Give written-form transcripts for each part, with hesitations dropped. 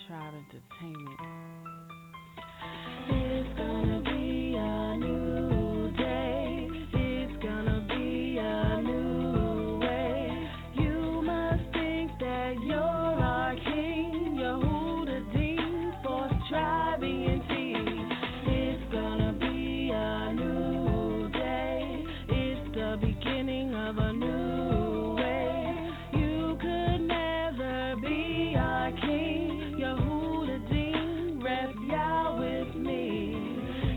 Tribe Entertainment. It's gonna be a new day. It's gonna be a new way. You must think that you're our king. Yahudah Dean, fourth tribe ENT. It's gonna be a new day. It's the beginning of a new way. You could never be our king. Yahudah Dean, rep Yah with me.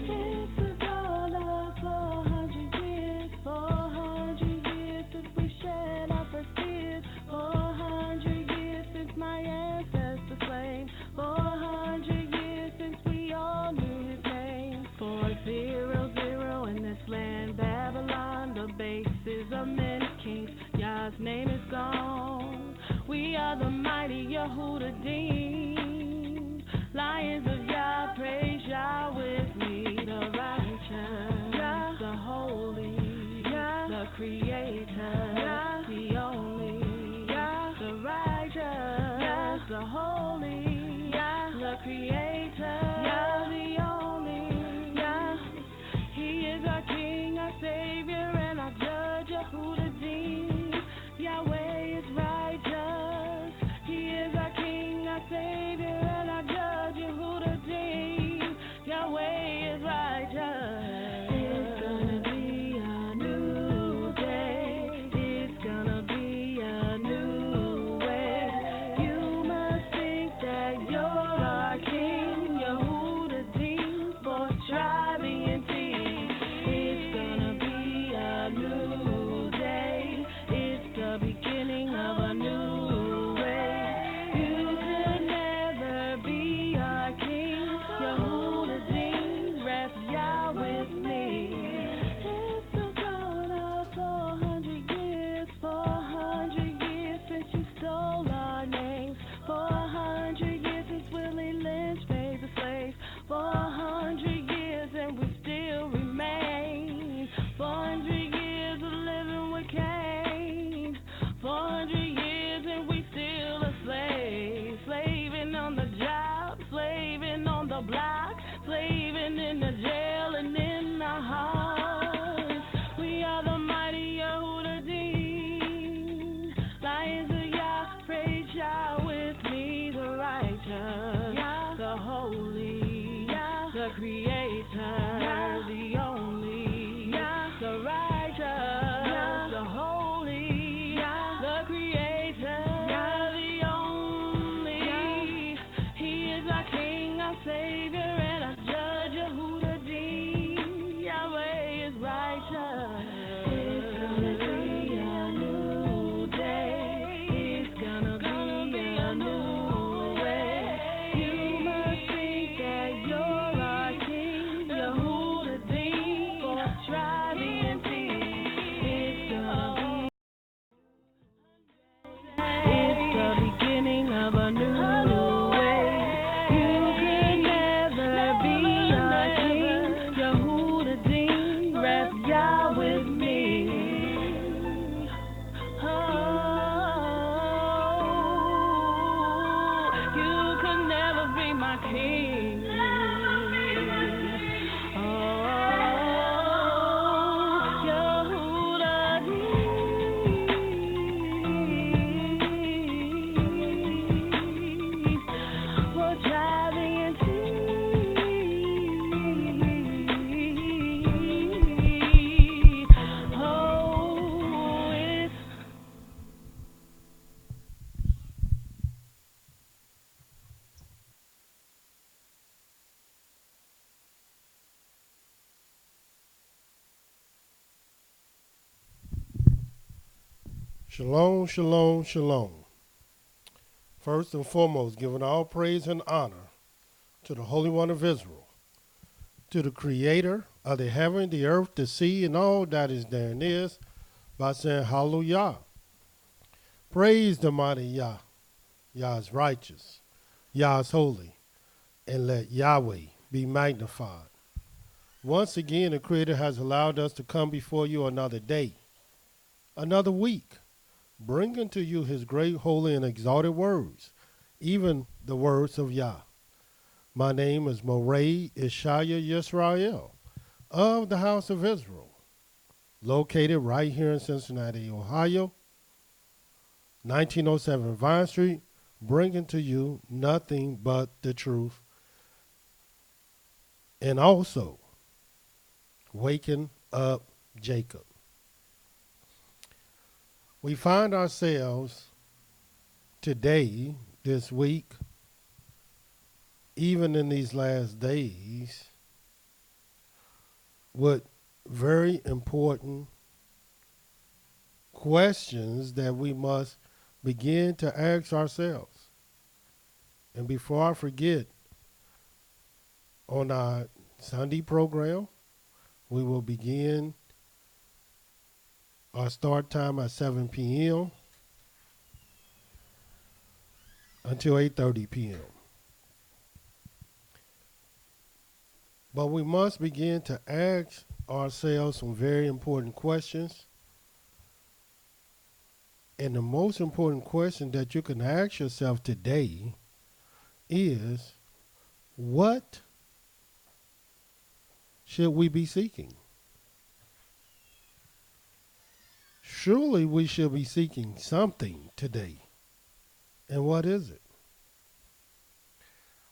It's a dollar for 100 years, 400 years since we shed our first tears, 400 years since my ancestors slain, 400 years since we all knew his name. 400 in this land, Babylon, the bases of many kings. Yah's name is gone. We are the mighty Yahudah Dean. Lions of Yah, praise Yah with me. The righteous, Yah, the holy, Yah, the creator, Yah, the only, Yah, the righteous, Yah, the holy, Yah, the creator, Yah, the only, Yah. He is our King, our Savior, and our Judge, Yahudah Dean. Yahweh is righteous. He is our King, our Savior, and our Judge, Yahudah Dean. Yahweh is righteous. It's gonna be a new day. It's gonna be a new way. You must think that you're our King, Yahudah Dean, fourth tribe ENT. It's gonna be a new day. It's the beginning of a new way. You could never be our king. Yahudah Dean, rep Yah with me. It's been going on 400 years, 400 years since you stole our names, 400 years since Willie Lynch made the slaves, 400 years and we still remain, 400 years of living with Cain, 400 years and we still a slave, slaving on the job, slaving on the block, slaving in the jail and in our hearts. We are the mighty Yahudah Dean. Lions of Yah, praise Yah with me. The righteous, Yah, the holy, Yah, the creator, Yah, the only, Yah, the righteous, Yah, the holy, Yah, the creator, Yah, the only. He is our King, our Savior, and our Judge, Yahudah Dean. Yahweh is righteous. It's gonna be a new day. It's gonna be a new way. You must think that you're our King, Yahudah Dean, fourth tribe ENT. It's gonna be. It's the beginning of a new way. You could never be our king. Yahudah Dean, rep Yah with me. Oh, you could never be my king. Oh, Yahudah Dean, for driving oh, it's Shalom, shalom, shalom. First and foremost, giving all praise and honor to the Holy One of Israel, to the Creator of the heaven, the earth, the sea, and all that is therein is, by saying Hallelujah. Praise the mighty Yah. Yah is righteous. Yah is holy. And let Yahweh be magnified. Once again, the Creator has allowed us to come before you another day, another week, bringing to you his great, holy, and exalted words, even the words of Yah. My name is Mowreh IshYAH YisraEL of the House of Israel, located right here in Cincinnati, Ohio, 1907 Vine Street, bringing to you nothing but the truth, and also waking up Jacob. We find ourselves today, this week, even in these last days, with very important questions that we must begin to ask ourselves. And before I forget, on our Sunday program, we will begin our start time at 7 p.m. until 8:30 p.m. But we must begin to ask ourselves some very important questions. And the most important question that you can ask yourself today is, what should we be seeking? Surely we should be seeking something today. And what is it?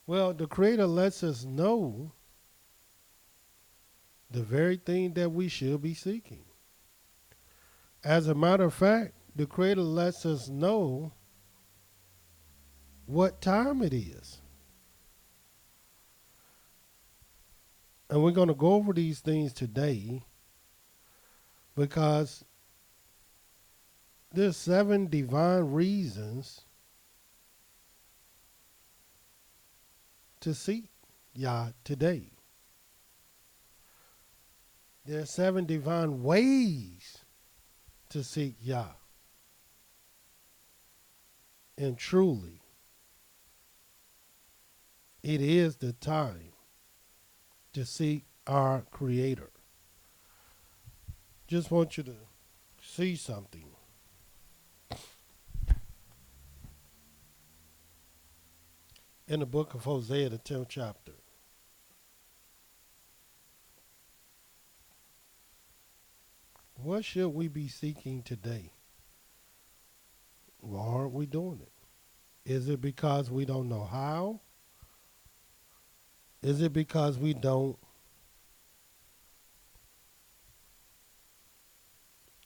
Well, the Creator lets us know the very thing that we should be seeking. As a matter of fact, the Creator lets us know what time it is. And we're going to go over these things today because there's 7 divine reasons to seek Yah today. There are 7 divine ways to seek Yah. And truly, it is the time to seek our Creator. Just want you to see something. In the book of Hosea, the 10th chapter. What should we be seeking today? Why aren't we doing it? Is it because we don't know how? Is it because we don't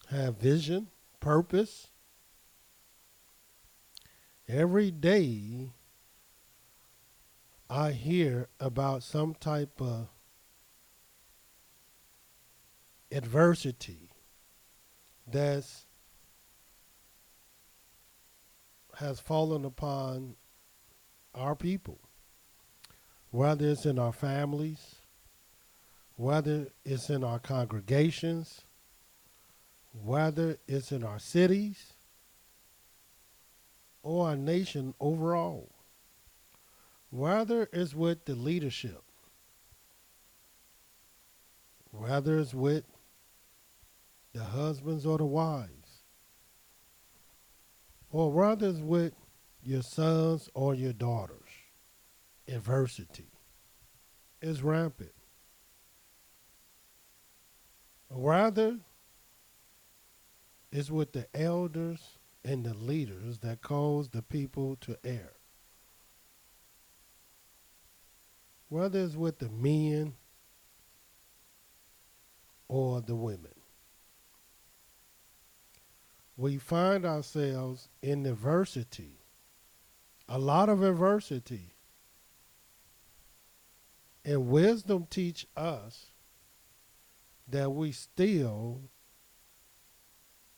have vision, purpose? Every day I hear about some type of adversity that's has fallen upon our people, whether it's in our families, whether it's in our congregations, whether it's in our cities, or our nation overall, whether it's with the leadership, whether it's with the husbands or the wives, or whether it's with your sons or your daughters. Adversity is rampant. Rather, it's with the elders and the leaders that cause the people to err. Whether it's with the men or the women. We find ourselves in adversity, a lot of adversity. And wisdom teach us that we still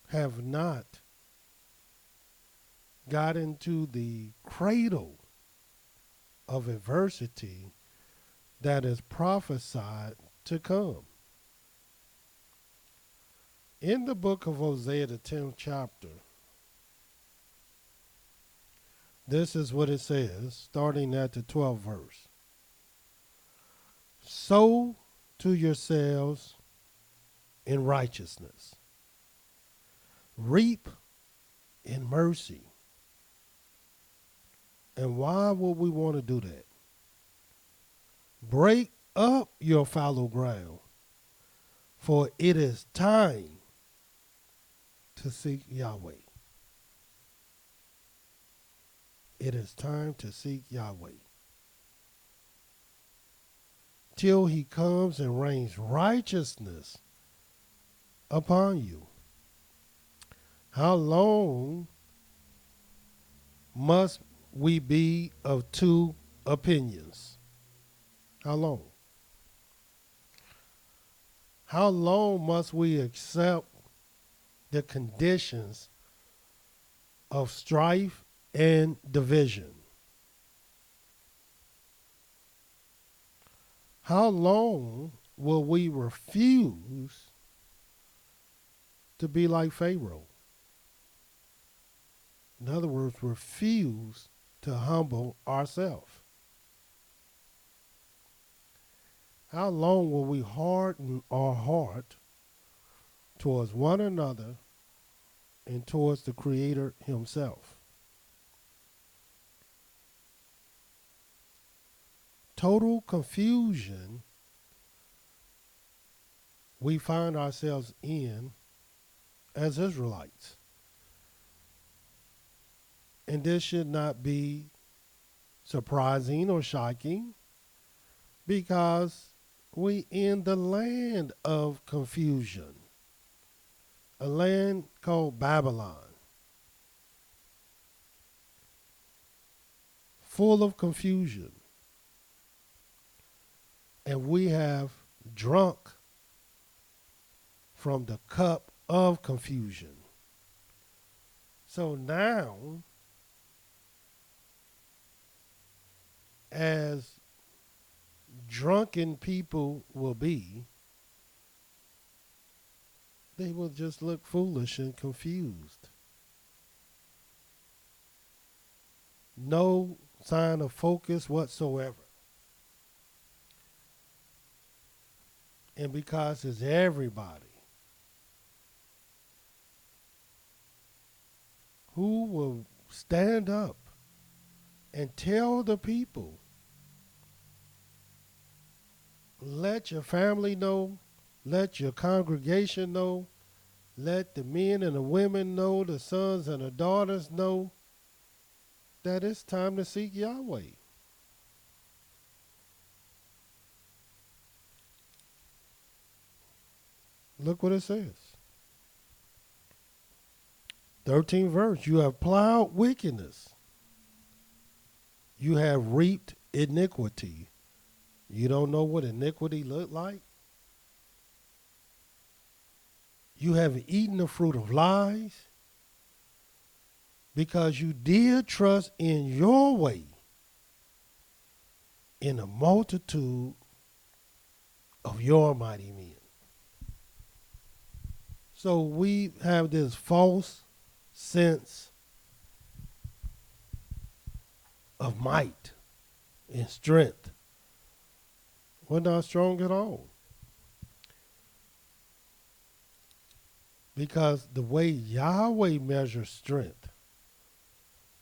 have not got into the cradle of adversity that is prophesied to come. In the book of Hosea, the 10th chapter, this is what it says, starting at the 12th verse. Sow to yourselves in righteousness. Reap in mercy. And why would we want to do that? Break up your fallow ground, for it is time to seek Yahweh. It is time to seek Yahweh. Till he comes and rains righteousness upon you. How long must we be of two opinions? How long? How long must we accept the conditions of strife and division? How long will we refuse to be like Pharaoh? In other words, refuse to humble ourselves. How long will we harden our heart towards one another and towards the Creator himself? Total confusion we find ourselves in as Israelites. And this should not be surprising or shocking, because we in the land of confusion, a land called Babylon, full of confusion. And we have drunk from the cup of confusion. So now, as drunken people will be, they will just look foolish and confused. No sign of focus whatsoever. And because it's everybody, who will stand up and tell the people, let your family know, let your congregation know, let the men and the women know, the sons and the daughters know, that it's time to seek Yahweh. Look what it says. 13th verse, you have plowed wickedness. You have reaped iniquity. You don't know what iniquity looked like? You have eaten the fruit of lies, because you did trust in your way in a multitude of your mighty men. So we have this false sense of might and strength. We're not strong at all. Because the way Yahweh measures strength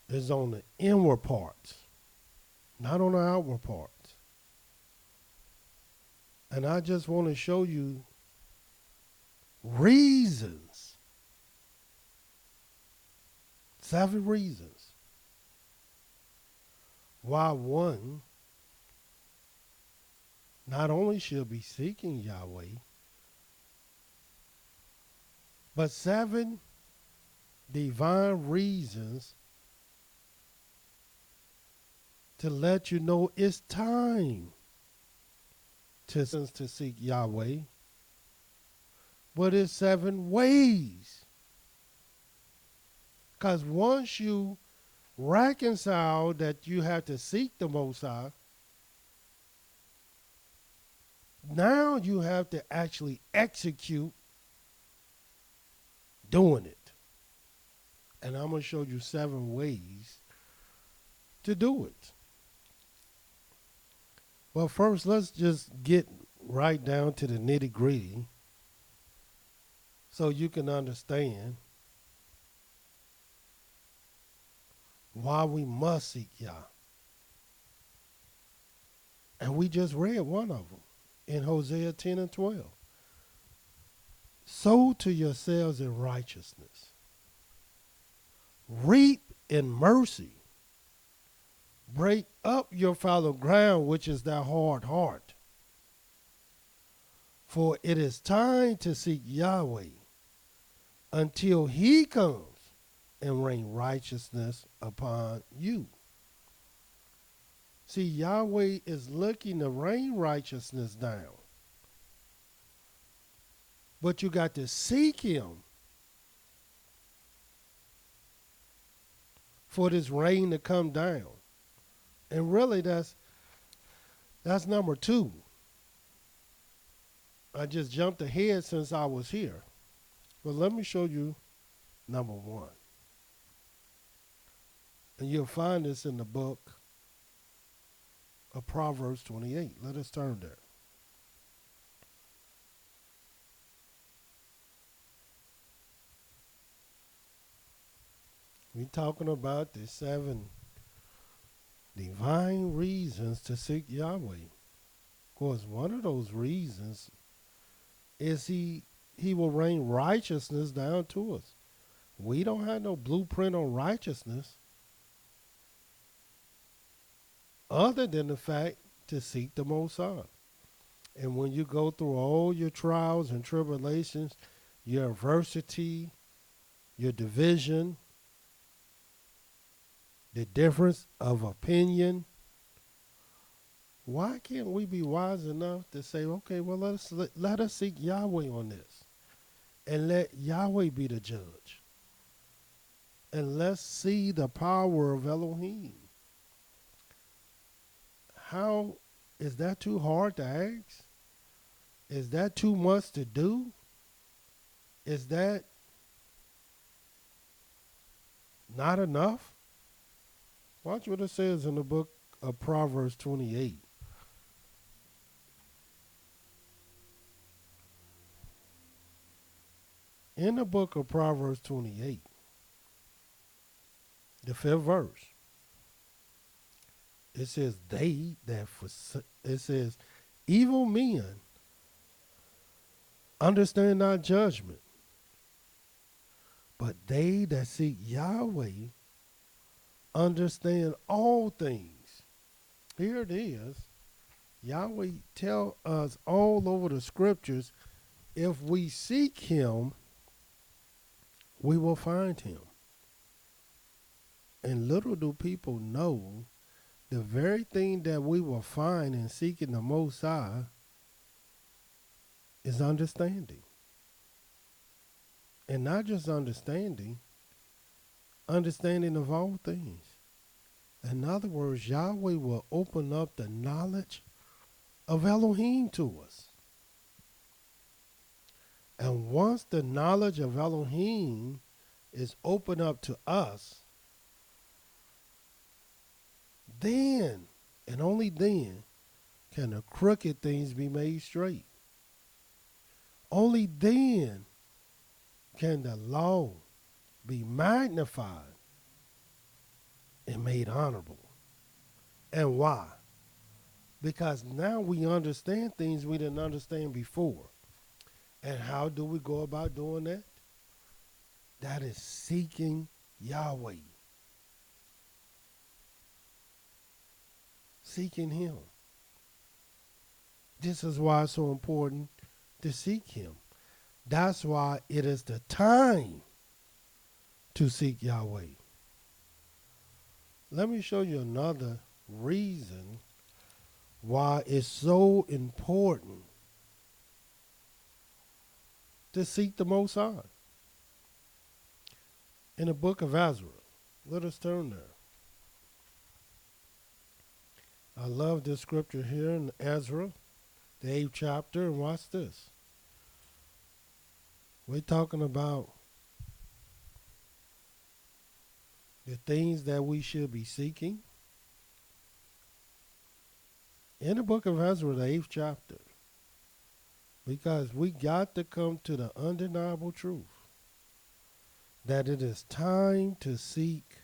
is on the inward parts, not on the outward parts. And I just want to show you reasons, 7 reasons why one not only should be seeking Yahweh, but 7 divine reasons to let you know it's time to seek Yahweh. But it's 7 ways. Because once you reconcile that you have to seek the Most High, now you have to actually execute doing it. And I'm going to show you 7 ways to do it. Well, first, let's just get right down to the nitty-gritty so you can understand why we must seek Yah. And we just read one of them in Hosea 10 and 12. Sow to yourselves in righteousness. Reap in mercy. Break up your fallow ground, which is thy hard heart. For it is time to seek Yahweh until he comes and rain righteousness upon you. See, Yahweh is looking to rain righteousness down. But you got to seek him for this rain to come down. And really that's number 2. I just jumped ahead since I was here. But let me show you number 1. And you'll find this in the book of Proverbs 28. Let us turn there. We're talking about the 7 divine reasons to seek Yahweh. Of course, one of those reasons is he will rain righteousness down to us. We don't have no blueprint on righteousness other than the fact to seek the Most High. And when you go through all your trials and tribulations, your adversity, your division, the difference of opinion, why can't we be wise enough to say, okay, well, let us seek Yahweh on this and let Yahweh be the judge. And let's see the power of Elohim. How is that too hard to ask? Is that too much to do? Is that not enough? Watch what it says in the book of Proverbs 28. In the book of Proverbs 28, the 5th verse, it says, it says, evil men understand not judgment, but they that seek Yahweh understand all things. Here it is. Yahweh tell us all over the scriptures, if we seek him, we will find him. And little do people know, the very thing that we will find in seeking the Most High is understanding. And not just understanding of all things. In other words, Yahweh will open up the knowledge of Elohim to us. And once the knowledge of Elohim is opened up to us, then, and only then, can the crooked things be made straight. Only then can the law be magnified and made honorable. And why? Because now we understand things we didn't understand before. And how do we go about doing that? That is seeking Yahweh. Seeking him. This is why it's so important to seek him. That's why it is the time to seek Yahweh. Let me show you another reason why it's so important to seek the Most High. In the book of Ezra, let us turn there. I love this scripture here in Ezra, the 8th chapter, and watch this. We're talking about the things that we should be seeking. In the book of Ezra, the 8th chapter, because we got to come to the undeniable truth that it is time to seek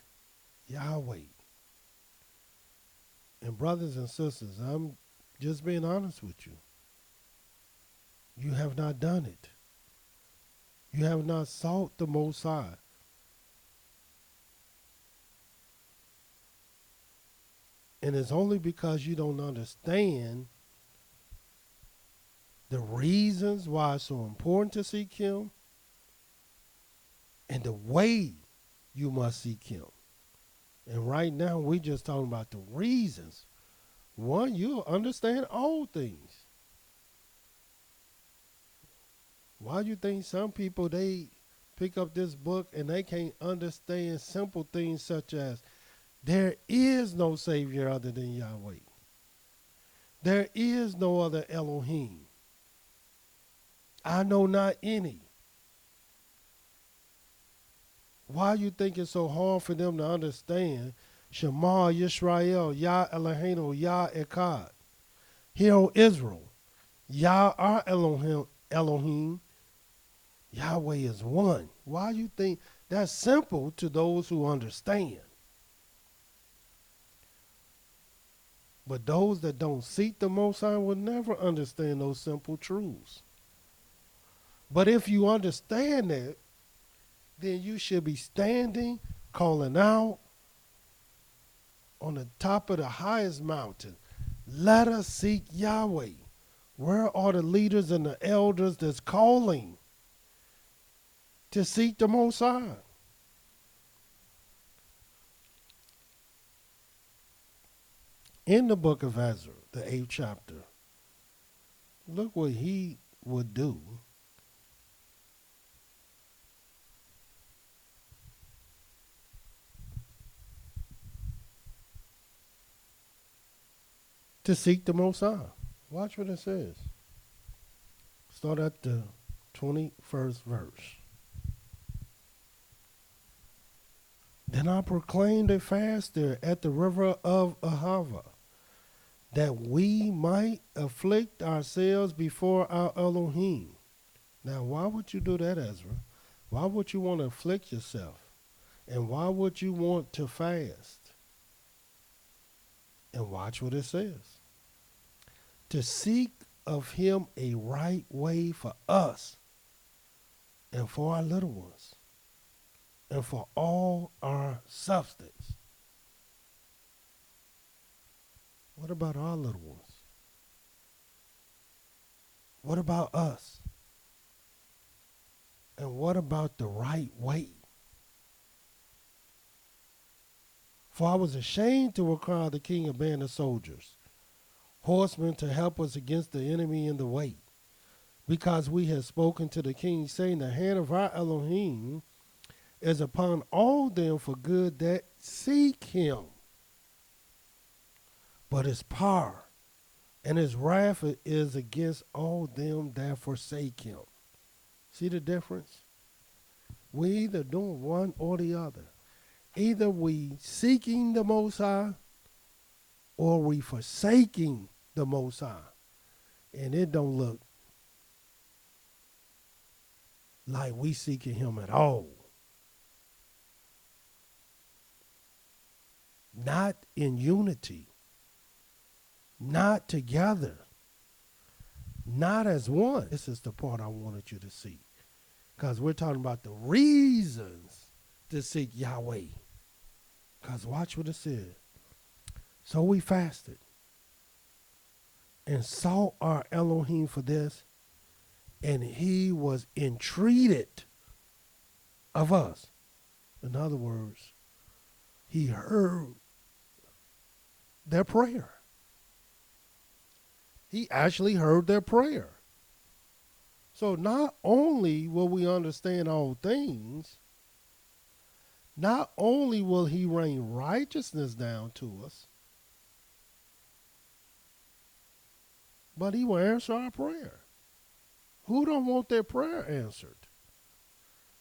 Yahweh. And brothers and sisters, I'm just being honest with you. You have not done it. You have not sought the Most High. And it's only because you don't understand the reasons why it's so important to seek Him and the way you must seek Him. And right now, we're just talking about the reasons. One, you'll understand all things. Why do you think some people, they pick up this book and they can't understand simple things such as there is no Savior other than Yahweh. There is no other Elohim. I know not any. Why you think it's so hard for them to understand Shema YisraEL, Yah Eloheinu, Yah Echad. Hear, O Israel, Yah our Elohim, Yahweh is one. Why you think that's simple to those who understand? But those that don't seek the Most High will never understand those simple truths. But if you understand that, then you should be standing, calling out on the top of the highest mountain. Let us seek Yahweh. Where are the leaders and the elders that's calling to seek the Most High? In the book of Ezra, the 8th chapter, look what he would do to seek the Most High. Watch what it says. Start at the 21st verse. Then I proclaimed a fast there at the river of Ahava, that we might afflict ourselves before our Elohim. Now, why would you do that, Ezra? Why would you want to afflict yourself? And why would you want to fast? And watch what it says. To seek of him a right way for us and for our little ones and for all our substance. What about our little ones? What about us? And what about the right way? For I was ashamed to require the king a band of soldiers, horsemen to help us against the enemy in the way, because we had spoken to the king, saying, the hand of our Elohim is upon all them for good that seek him. But his power and his wrath is against all them that forsake him. See the difference? We either doing one or the other. Either we seeking the Most High or we forsaking the Most High. And it don't look like we seeking him at all. Not in unity. Not together. Not as one. This is the part I wanted you to see. Because we're talking about the reasons to seek Yahweh. Because watch what it said. So we fasted and sought our Elohim for this, and he was entreated of us. In other words, he heard their prayer. He actually heard their prayer. So not only will we understand all things, not only will he rain righteousness down to us, but he will answer our prayer. Who don't want their prayer answered?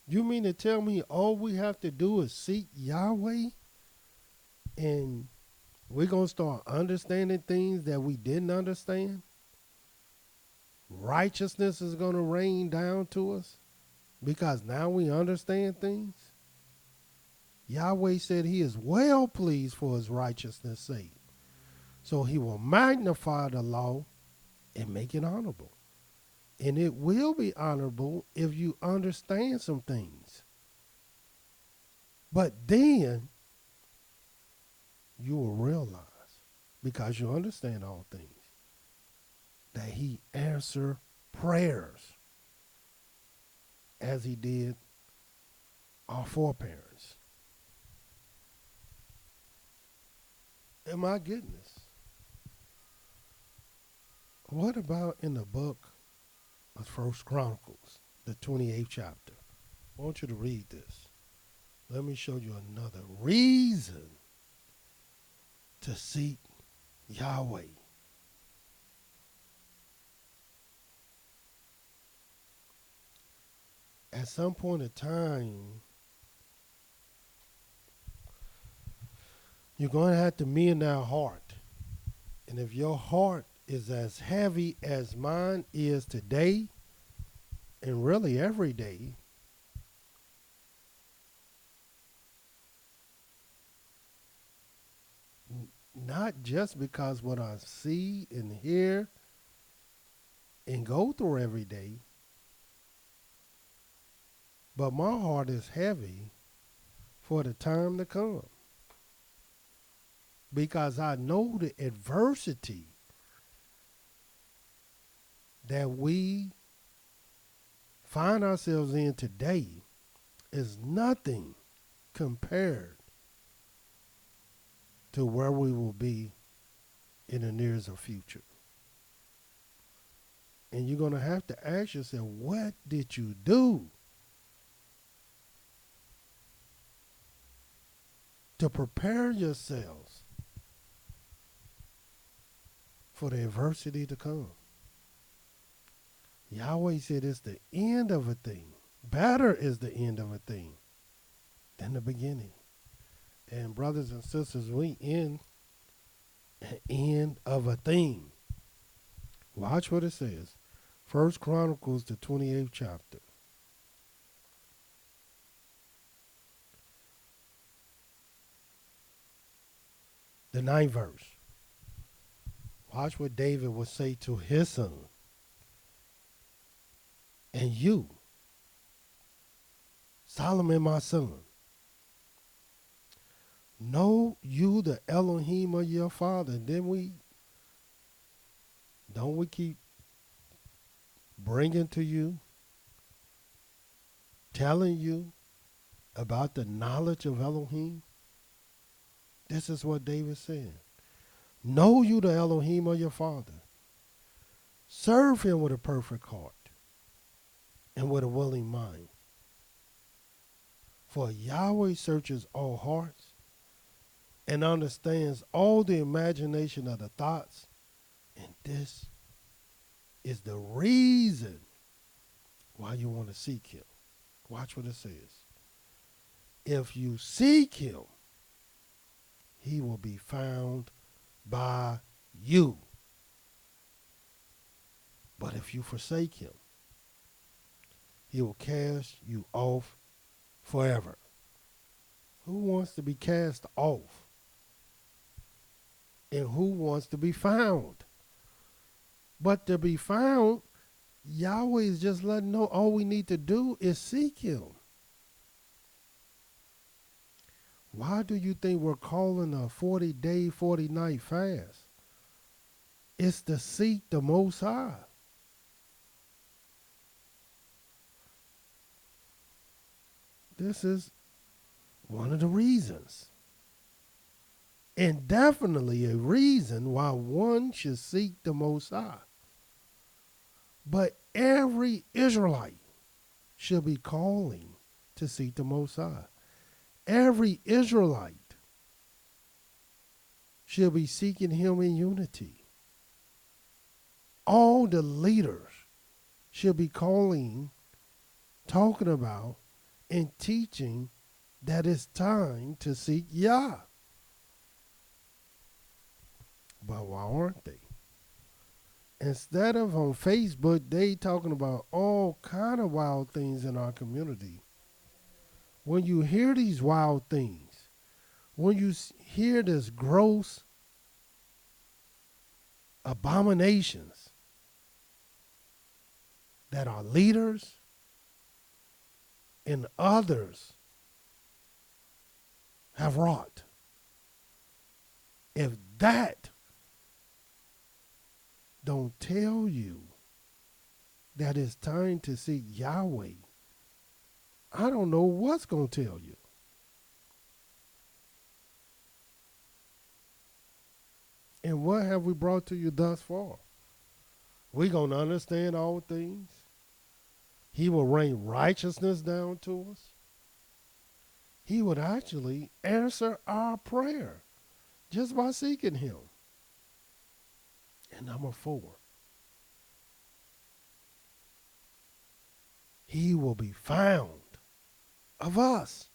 You mean to tell me all we have to do is seek Yahweh and we're going to start understanding things that we didn't understand? Righteousness is going to rain down to us because now we understand things? Yahweh said he is well pleased for his righteousness' sake. So he will magnify the law and make it honorable. And it will be honorable if you understand some things. But then you will realize, because you understand all things, that he answered prayers as he did our foreparents. And my goodness, what about in the book of First Chronicles, the 28th chapter? I want you to read this. Let me show you another reason to seek Yahweh. At some point in time, you're going to have to mend our heart. And if your heart is as heavy as mine is today, and really every day, not just because what I see and hear and go through every day, but my heart is heavy for the time to come. Because I know the adversity that we find ourselves in today is nothing compared to where we will be in the nearest future. And you're going to have to ask yourself, what did you do to prepare yourselves for the adversity to come? Yahweh said it's the end of a thing. Better is the end of a thing than the beginning. And brothers and sisters, we in the end of a thing. Watch what it says. First Chronicles, the 28th chapter. The 9th verse. Watch what David would say to his son. And you, Solomon my son, know you the Elohim of your father. And then don't we keep bringing to you, telling you about the knowledge of Elohim? This is what David said. Know you the Elohim of your father. Serve him with a perfect heart and with a willing mind. For Yahweh searches all hearts and understands all the imagination of the thoughts. And this is the reason why you want to seek him. Watch what it says. If you seek him, he will be found by you. But if you forsake him, he will cast you off forever. Who wants to be cast off? And who wants to be found? But to be found, Yahweh is just letting know all we need to do is seek him. Why do you think we're calling a 40-day, 40-night fast? It's to seek the Most High. This is one of the reasons. And definitely a reason why one should seek the Most High. But every Israelite should be calling to seek the Most High. Every Israelite should be seeking him in unity. All the leaders should be calling, talking about, and teaching that it's time to seek Yah. But why aren't they? Instead of on Facebook, they talking about all kind of wild things in our community. when you hear these wild things, when you hear this gross abominations that our leaders and others have wrought, if that don't tell you that it's time to seek Yahweh, I don't know what's going to tell you. And what have we brought to you thus far? We're going to understand all things. He will rain righteousness down to us. He would actually answer our prayer just by seeking him. And number 4, he will be found of us.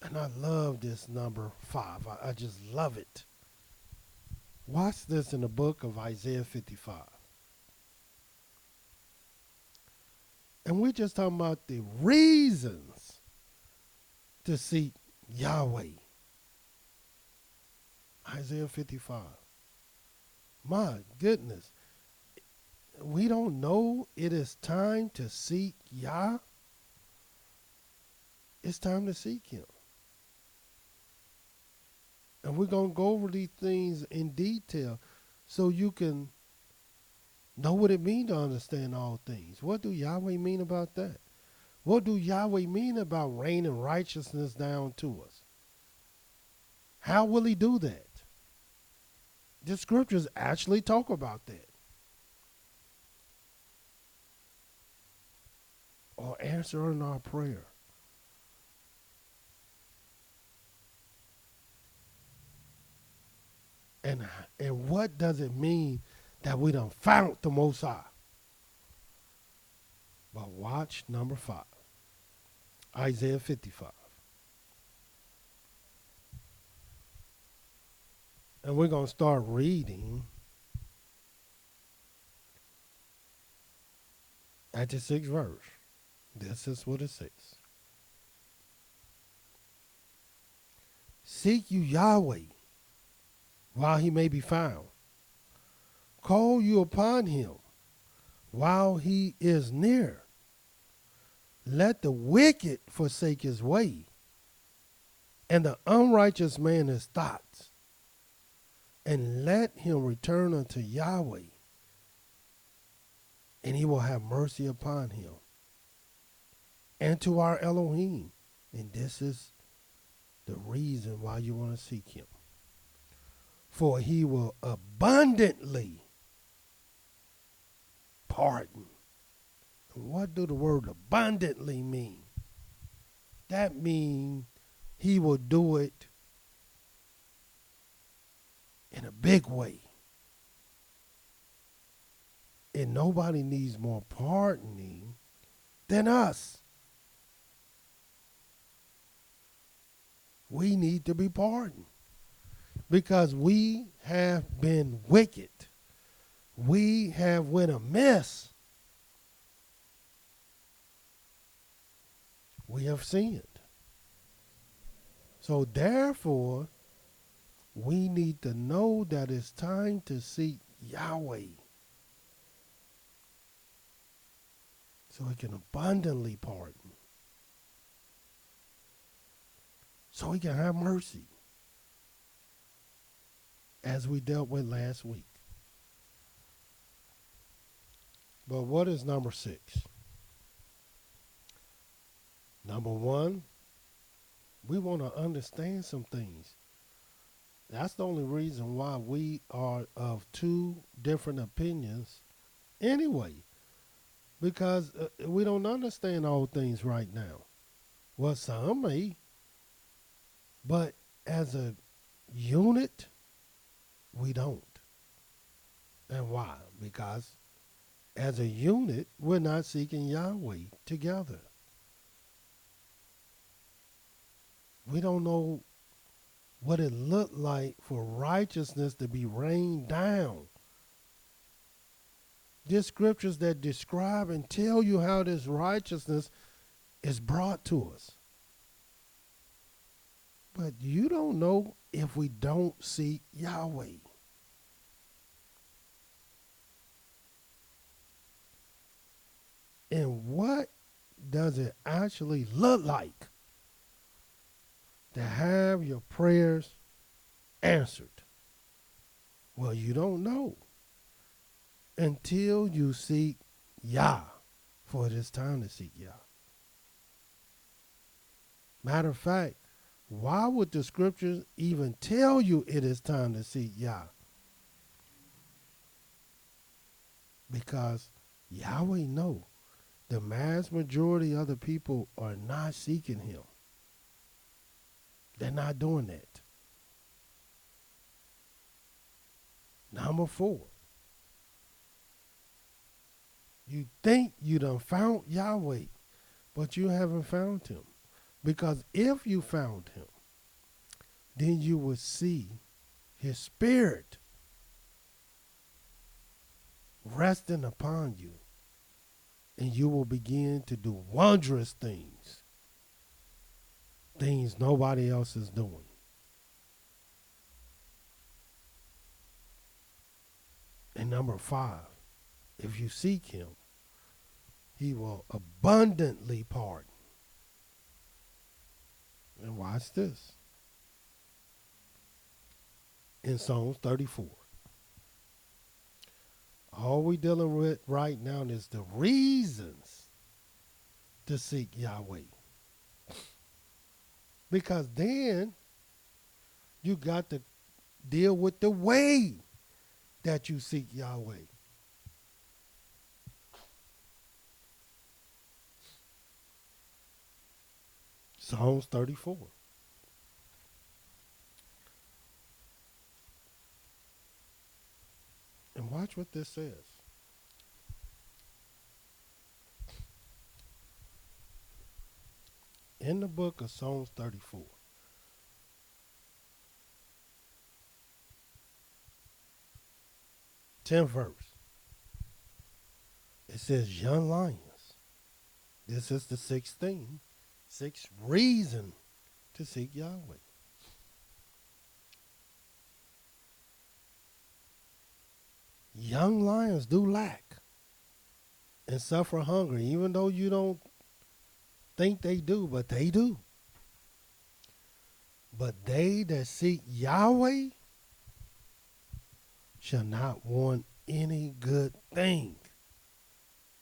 And I love this number 5. I just love it. Watch this in the book of Isaiah 55. And we're just talking about the reasons to seek Yahweh. Isaiah 55. My goodness. We don't know it is time to seek Yah. It's time to seek him. And we're going to go over these things in detail so you can know what it means to understand all things. What do Yahweh mean about that? What do Yahweh mean about raining righteousness down to us? How will he do that? The scriptures actually talk about that. Or answering our prayer. And what does it mean that we done found the Most High? But watch number 5. Isaiah 55. And we're going to start reading at the 6th verse. This is what it says. Seek you Yahweh while he may be found. Call you upon him while he is near. Let the wicked forsake his way, and the unrighteous man his thoughts, and let him return unto Yahweh, and he will have mercy upon him, and to our Elohim. And this is the reason why you want to seek him. For he will abundantly pardon. And what do the word abundantly mean? That means he will do it in a big way. And nobody needs more pardoning than us. We need to be pardoned because we have been wicked. We have went amiss. We have sinned. So therefore, we need to know that it's time to seek Yahweh so he can abundantly pardon, so he can have mercy, as we dealt with last week. But what is number 6? Number 1, we want to understand some things. That's the only reason why we are of 2 different opinions anyway, because we don't understand all things right now. Well, some may, but as a unit, we don't. And why? Because as a unit, we're not seeking Yahweh together. We don't know what it looked like for righteousness to be rained down There's scriptures that describe and tell you how this righteousness is brought to us. But you don't know if we don't seek Yahweh. And what does it actually look like to have your prayers answered? Well, you don't know until you seek Yah, for it is time to seek Yah. Matter of fact, why would the scriptures even tell you it is time to seek Yah? Because Yahweh knows the mass majority of the people are not seeking him. They're not doing that. Number 4. You think you done found Yahweh, but you haven't found him. Because if you found him, then you would see his spirit resting upon you. And you will begin to do wondrous things. Things nobody else is doing. And number 5, if you seek him, he will abundantly pardon. And watch this. In Psalms 34. All we're dealing with right now is the reasons to seek Yahweh. Because then you got to deal with the way that you seek Yahweh. Psalms 34. And watch what this says. In the book of Psalms 34, th verse, it says, young lions. This is the 6th thing, 6th reason to seek Yahweh. Young lions do lack and suffer hunger, even though you don't think they do, but they do. But they that seek Yahweh shall not want any good thing.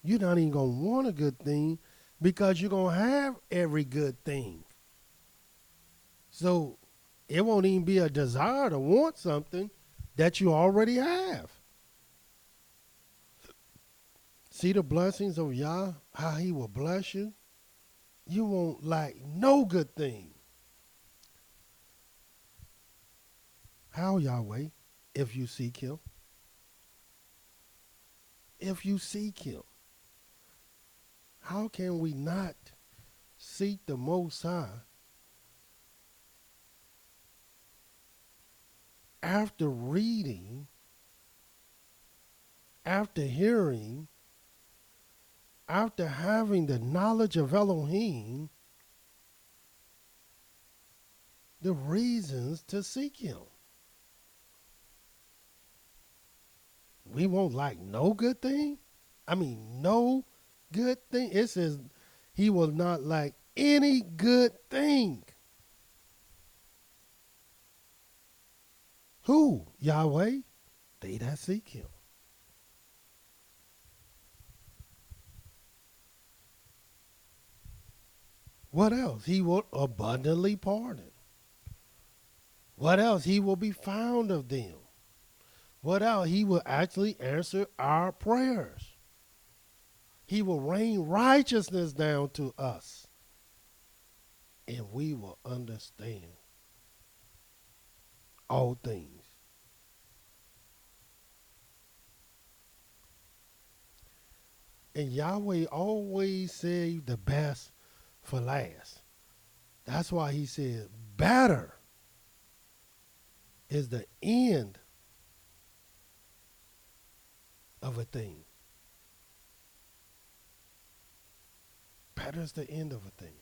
You're not even going to want a good thing because you're going to have every good thing. So it won't even be a desire to want something that you already have. See the blessings of Yah, how he will bless you? You won't lack no good thing. How, Yahweh? If you seek him. If you seek him. How can we not seek the Most High after reading, after hearing, after having the knowledge of Elohim, the reasons to seek him? We won't lack no good thing? I mean, no good thing. It says he will not lack any good thing. Who? Yahweh? They that seek him. What else? He will abundantly pardon. What else? He will be found of them. What else? He will actually answer our prayers. He will rain righteousness down to us. And we will understand all things. And Yahweh always saved the best for last. That's why he said, better is the end of a thing better is the end of a thing.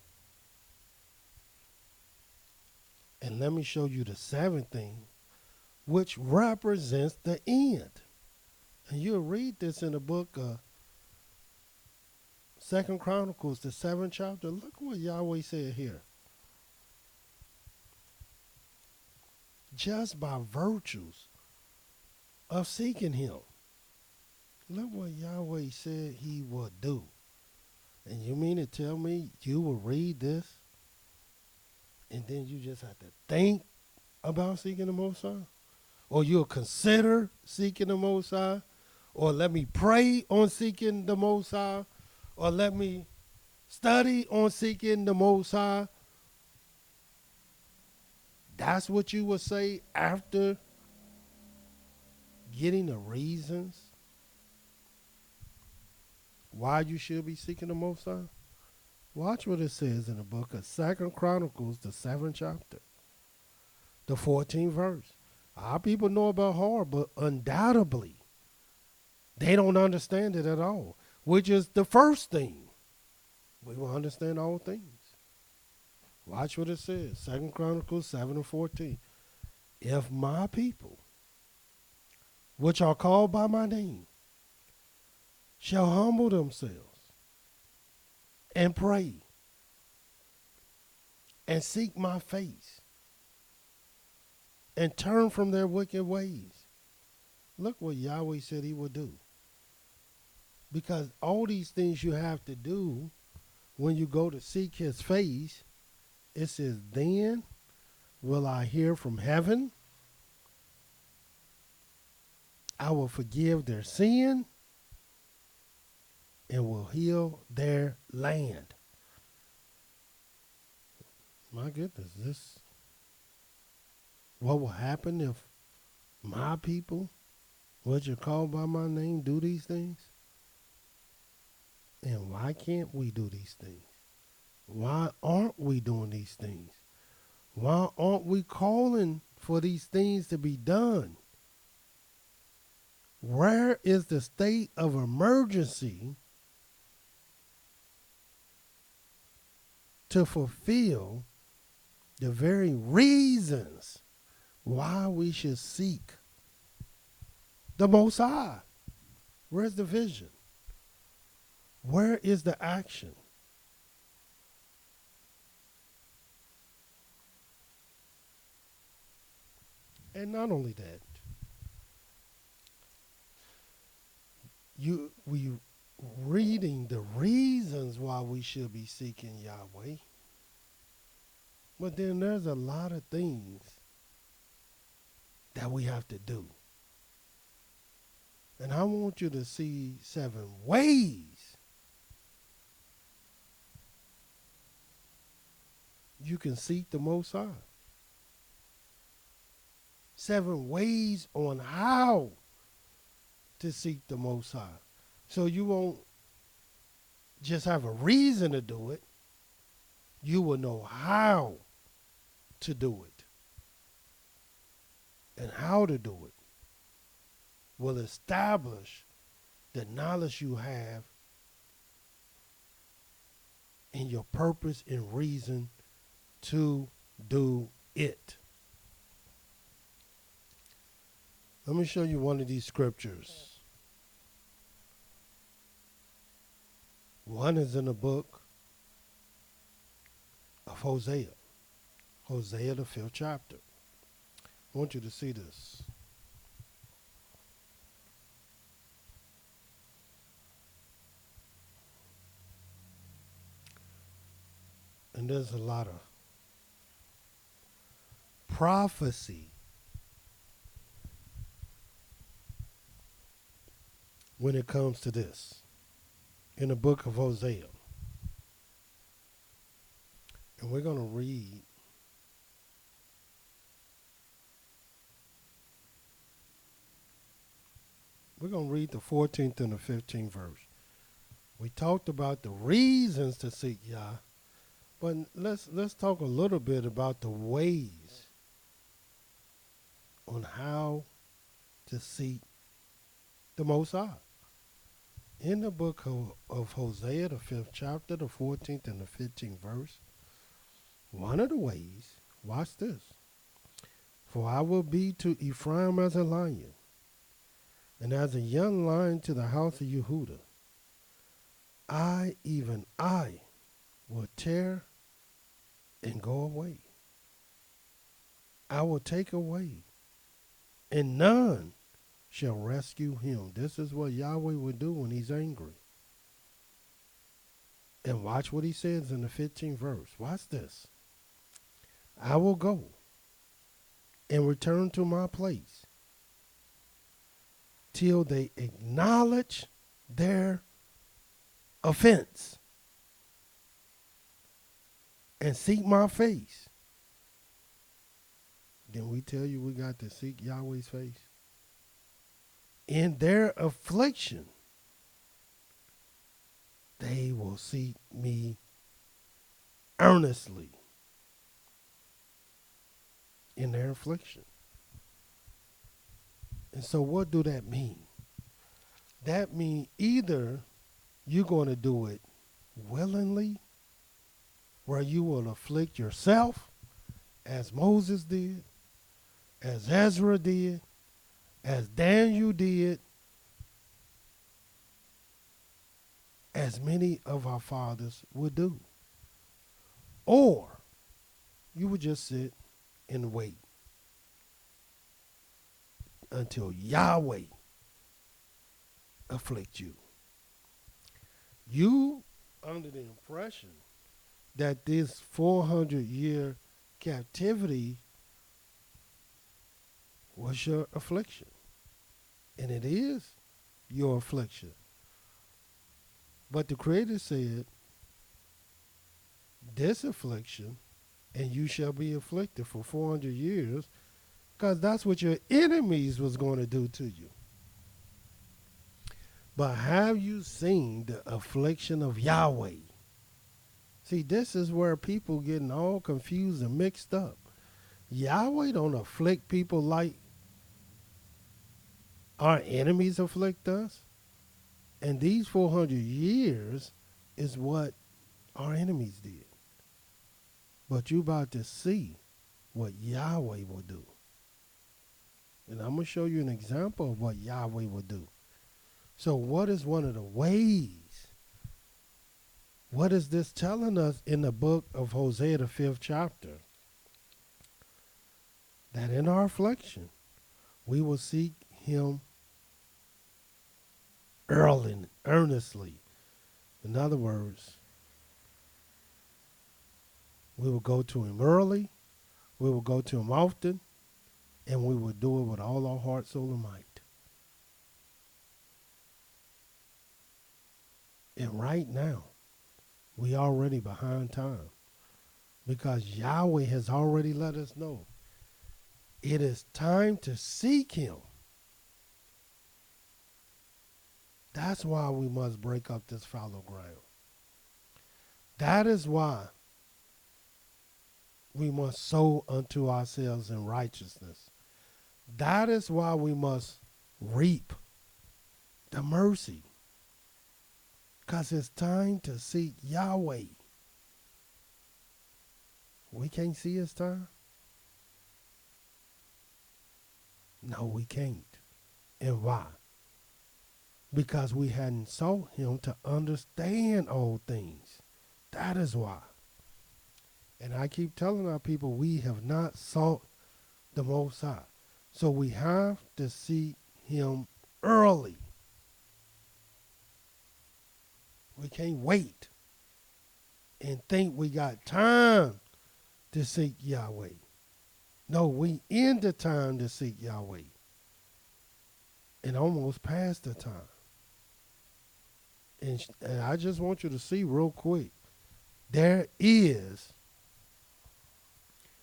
And let me show you the seventh thing, which represents the end. And you'll read this in the book of 2 Chronicles, the 7th chapter. Look what Yahweh said here. Just by virtues of seeking him. Look what Yahweh said he would do. And you mean to tell me you will read this and then you just have to think about seeking the Most High? Or you'll consider seeking the Most High? Or let me pray on seeking the Most High? Or let me study on seeking the Most High? That's what you would say after getting the reasons why you should be seeking the Most High? Watch what it says in the book of 2 Chronicles, the 7th chapter, the 14th verse. Our people know about heart, but undoubtedly, they don't understand it at all, which is the first thing. We will understand all things. Watch what it says, 2 Chronicles 7 and 14. If my people, which are called by my name, shall humble themselves and pray and seek my face and turn from their wicked ways. Look what Yahweh said he would do. Because all these things you have to do when you go to seek his face, it says, then will I hear from heaven. I will forgive their sin and will heal their land. My goodness, this what will happen if my people, which are called by my name, do these things? And why can't we do these things? Why aren't we doing these things? Why aren't we calling for these things to be done? Where is the state of emergency to fulfill the very reasons why we should seek the Most High? Where's the vision? Where is the action? And not only that, we reading the reasons why we should be seeking Yahweh, but then there's a lot of things that we have to do. And I want you to see 7 ways you can seek the Most High. 7 ways on how to seek the Most High. So you won't just have a reason to do it. You will know how to do it. And how to do it will establish the knowledge you have and your purpose and reason to do it. Let me show you one of these scriptures. One is in the book of Hosea. Hosea, the 5th chapter. I want you to see this. And there's a lot of prophecy when it comes to this in the book of Hosea. And we're going to read the 14th and the 15th verse. We talked about the reasons to seek Yah, but let's talk a little bit about the ways on how to seek the Most High. In the book of Hosea, the 5th chapter, the 14th and the 15th verse, one of the ways, watch this. For I will be to Ephraim as a lion, and as a young lion to the house of Yehudah. I, even I, will tear and go away. I will take away, and none shall rescue him. This is what Yahweh will do when he's angry. And watch what he says in the 15th verse. Watch this. I will go and return to my place till they acknowledge their offense and seek my face. Then we tell you we got to seek Yahweh's face. In their affliction, they will seek me earnestly. In their affliction. And so what do that mean? That means either you're going to do it willingly, where you will afflict yourself, as Moses did, as Ezra did, as Daniel did, as many of our fathers would do. Or you would just sit and wait until Yahweh afflict you. You under the impression that this 400-year captivity was your affliction. And it is your affliction. But the Creator said, this affliction, and you shall be afflicted for 400 years, because that's what your enemies was going to do to you. But have you seen the affliction of Yahweh? See, this is where people getting all confused and mixed up. Yahweh don't afflict people like our enemies afflict us. And these 400 years is what our enemies did. But you about to see what Yahweh will do. And I'm going to show you an example of what Yahweh will do. So what is one of the ways? What is this telling us in the book of Hosea, the 5th chapter? That in our affliction, we will seek him earnestly. In other words, we will go to him early, we will go to him often, and we will do it with all our heart, soul, and might. And right now, we already behind time, because Yahweh has already let us know it is time to seek him. That's why we must break up this fallow ground. That is why we must sow unto ourselves in righteousness. That is why we must reap the mercy. Because it's time to seek Yahweh. We can't see his time? No, we can't. And why? Because we hadn't sought him to understand all things. That is why. And I keep telling our people, we have not sought the Most High. So we have to seek him early. We can't wait and think we got time to seek Yahweh. No, we in the time to seek Yahweh. And almost past the time. And I just want you to see real quick, there is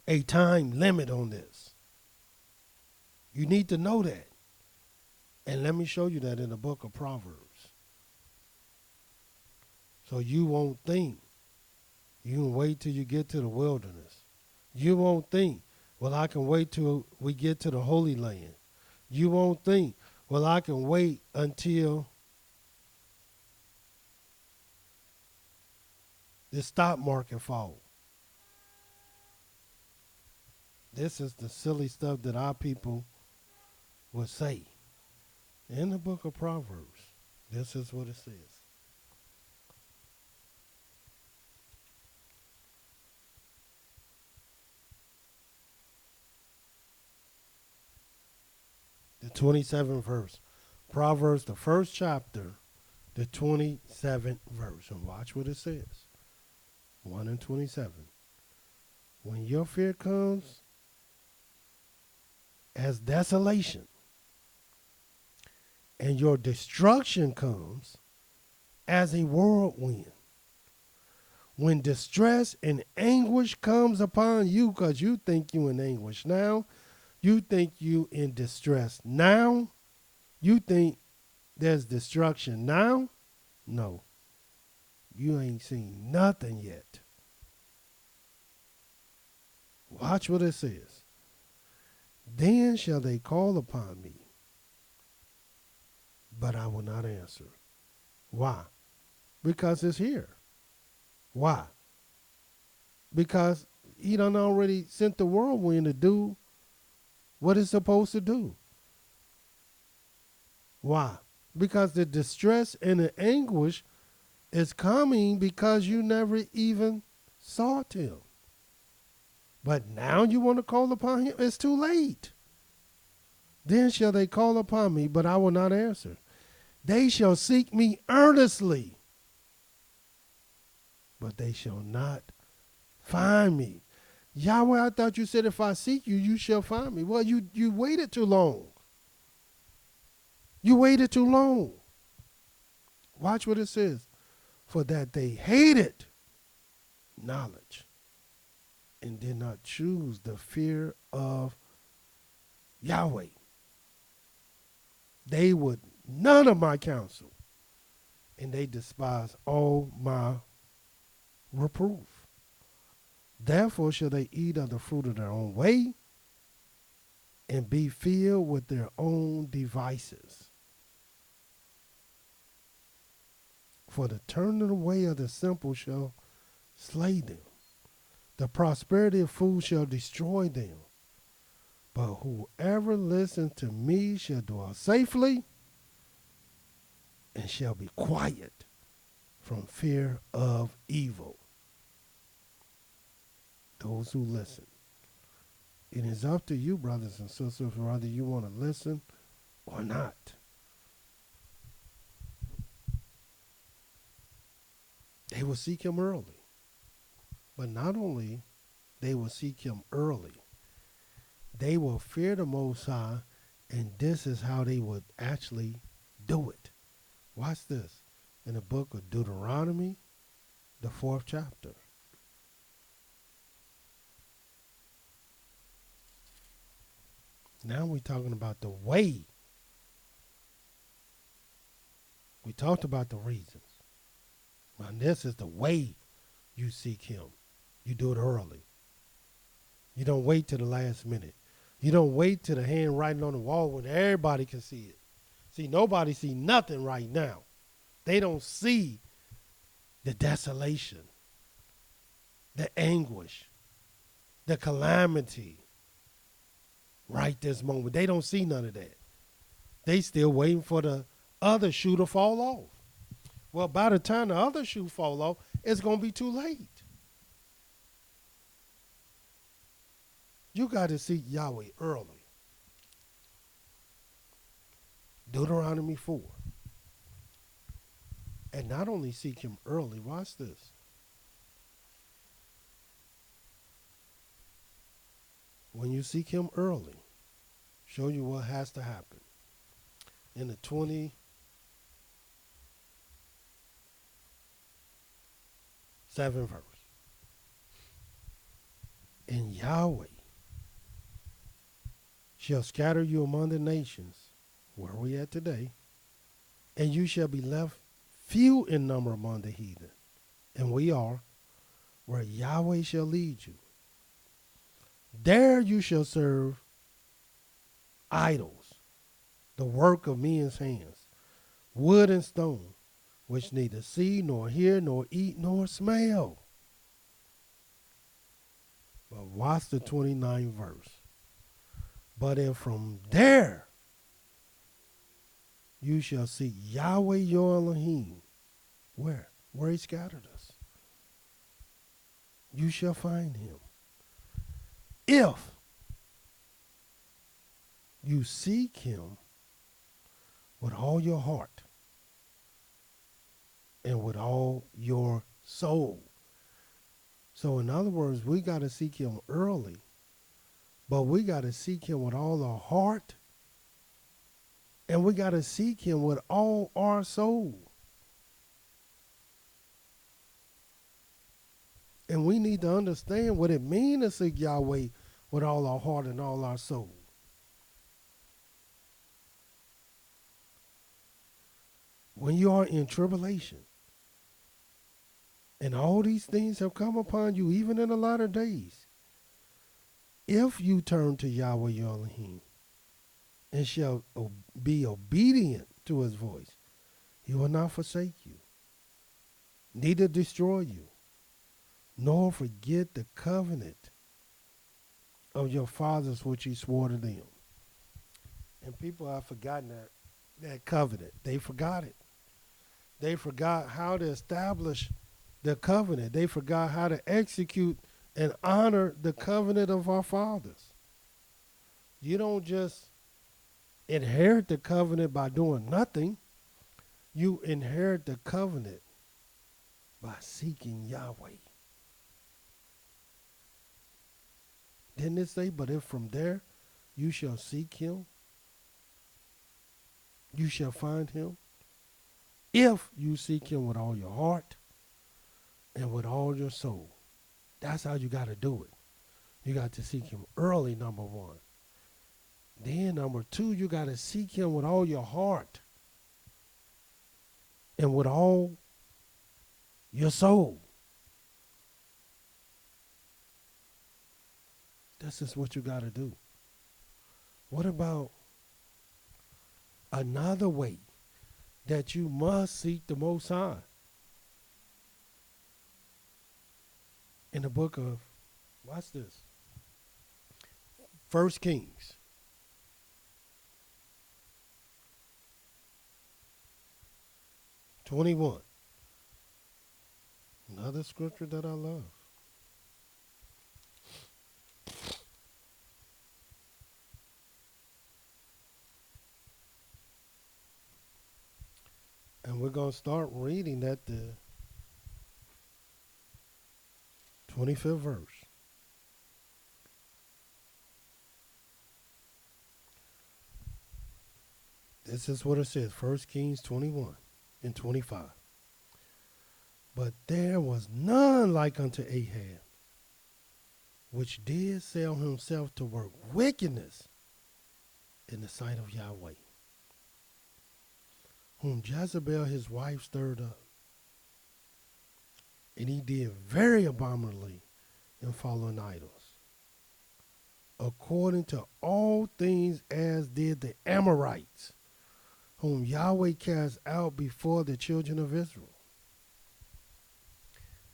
a time limit on this. You need to know that. And let me show you that in the book of Proverbs. So you won't think you can wait till you get to the wilderness. You won't think, well, I can wait till we get to the Holy Land. You won't think, well, I can wait until the stock market fall. This is the silly stuff that our people would say. In the book of Proverbs, this is what it says. The 27th verse. Proverbs, the first chapter, the 27th verse. And watch what it says. 1 and 27. When your fear comes as desolation, and your destruction comes as a whirlwind. When distress and anguish comes upon you, because you think you in anguish now, you think you in distress now, you think there's destruction now, no, you ain't seen nothing yet. Watch what it says. Then shall they call upon me, but I will not answer. Why? Because it's here. Why? Because he done already sent the whirlwind to do what it's supposed to do. Why? Because the distress and the anguish is coming because you never even sought him. But now you want to call upon him? It's too late. Then shall they call upon me, but I will not answer. They shall seek me earnestly, but they shall not find me. Yahweh, I thought you said if I seek you, you shall find me. Well, you waited too long. You waited too long. Watch what it says. For that they hated knowledge and did not choose the fear of Yahweh. They would none of my counsel, and they despise all my reproof. Therefore shall they eat of the fruit of their own way and be filled with their own devices. For the turning away of the simple shall slay them. The prosperity of fools shall destroy them. But whoever listens to me shall dwell safely and shall be quiet from fear of evil. Those who listen. It is up to you, brothers and sisters, whether you want to listen or not. They will seek him early. But not only they will seek him early, they will fear the Most High, and this is how they would actually do it. Watch this. In the book of Deuteronomy, the 4th chapter. Now we're talking about the way. We talked about the reasons. And this is the way you seek him. You do it early. You don't wait till the last minute. You don't wait till the handwriting on the wall when everybody can see it. See, nobody see nothing right now. They don't see the desolation, the anguish, the calamity right this moment. They don't see none of that. They still waiting for the other shoe to fall off. Well, by the time the other shoe fall off, it's going to be too late. You got to seek Yahweh early. Deuteronomy 4. And not only seek him early, watch this. When you seek him early, show you what has to happen. In the 27th verse. And Yahweh shall scatter you among the nations, where we at today, and you shall be left few in number among the heathen. And we are, where Yahweh shall lead you. There you shall serve idols, the work of men's hands, wood and stone, which neither see, nor hear, nor eat, nor smell. watch the 29th verse. But if from there you shall see Yahweh your Elohim, where? Where he scattered us. You shall find him. If you seek him with all your heart and with all your soul. So in other words, we got to seek him early, but we got to seek him with all our heart, and we got to seek him with all our soul. And we need to understand what it means to seek Yahweh with all our heart and all our soul. When you are in tribulation, and all these things have come upon you, even in the latter days, if you turn to Yahweh your Elohim and shall be obedient to his voice, he will not forsake you, neither destroy you, nor forget the covenant of your fathers which he swore to them. And people have forgotten that covenant. They forgot it. They forgot how to establish the covenant. They forgot how to execute and honor the covenant of our fathers. You don't just inherit the covenant by doing nothing. You inherit the covenant by seeking Yahweh. Didn't it say, but if from there you shall seek him, you shall find him? If you seek him with all your heart and with all your soul. That's how you got to do it. You got to seek him early, number one. Then number two, you got to seek him with all your heart and with all your soul. This is what you got to do. What about another way that you must seek the Most High? In the book of, watch this, 1 Kings. (21). Another scripture that I love. And we're going to start reading at the 25th verse. This is what it says, 1 Kings 21 and 25. But there was none like unto Ahab, which did sell himself to work wickedness in the sight of Yahweh, whom Jezebel his wife stirred up. And he did very abominably in following idols, according to all things as did the Amorites, whom Yahweh cast out before the children of Israel.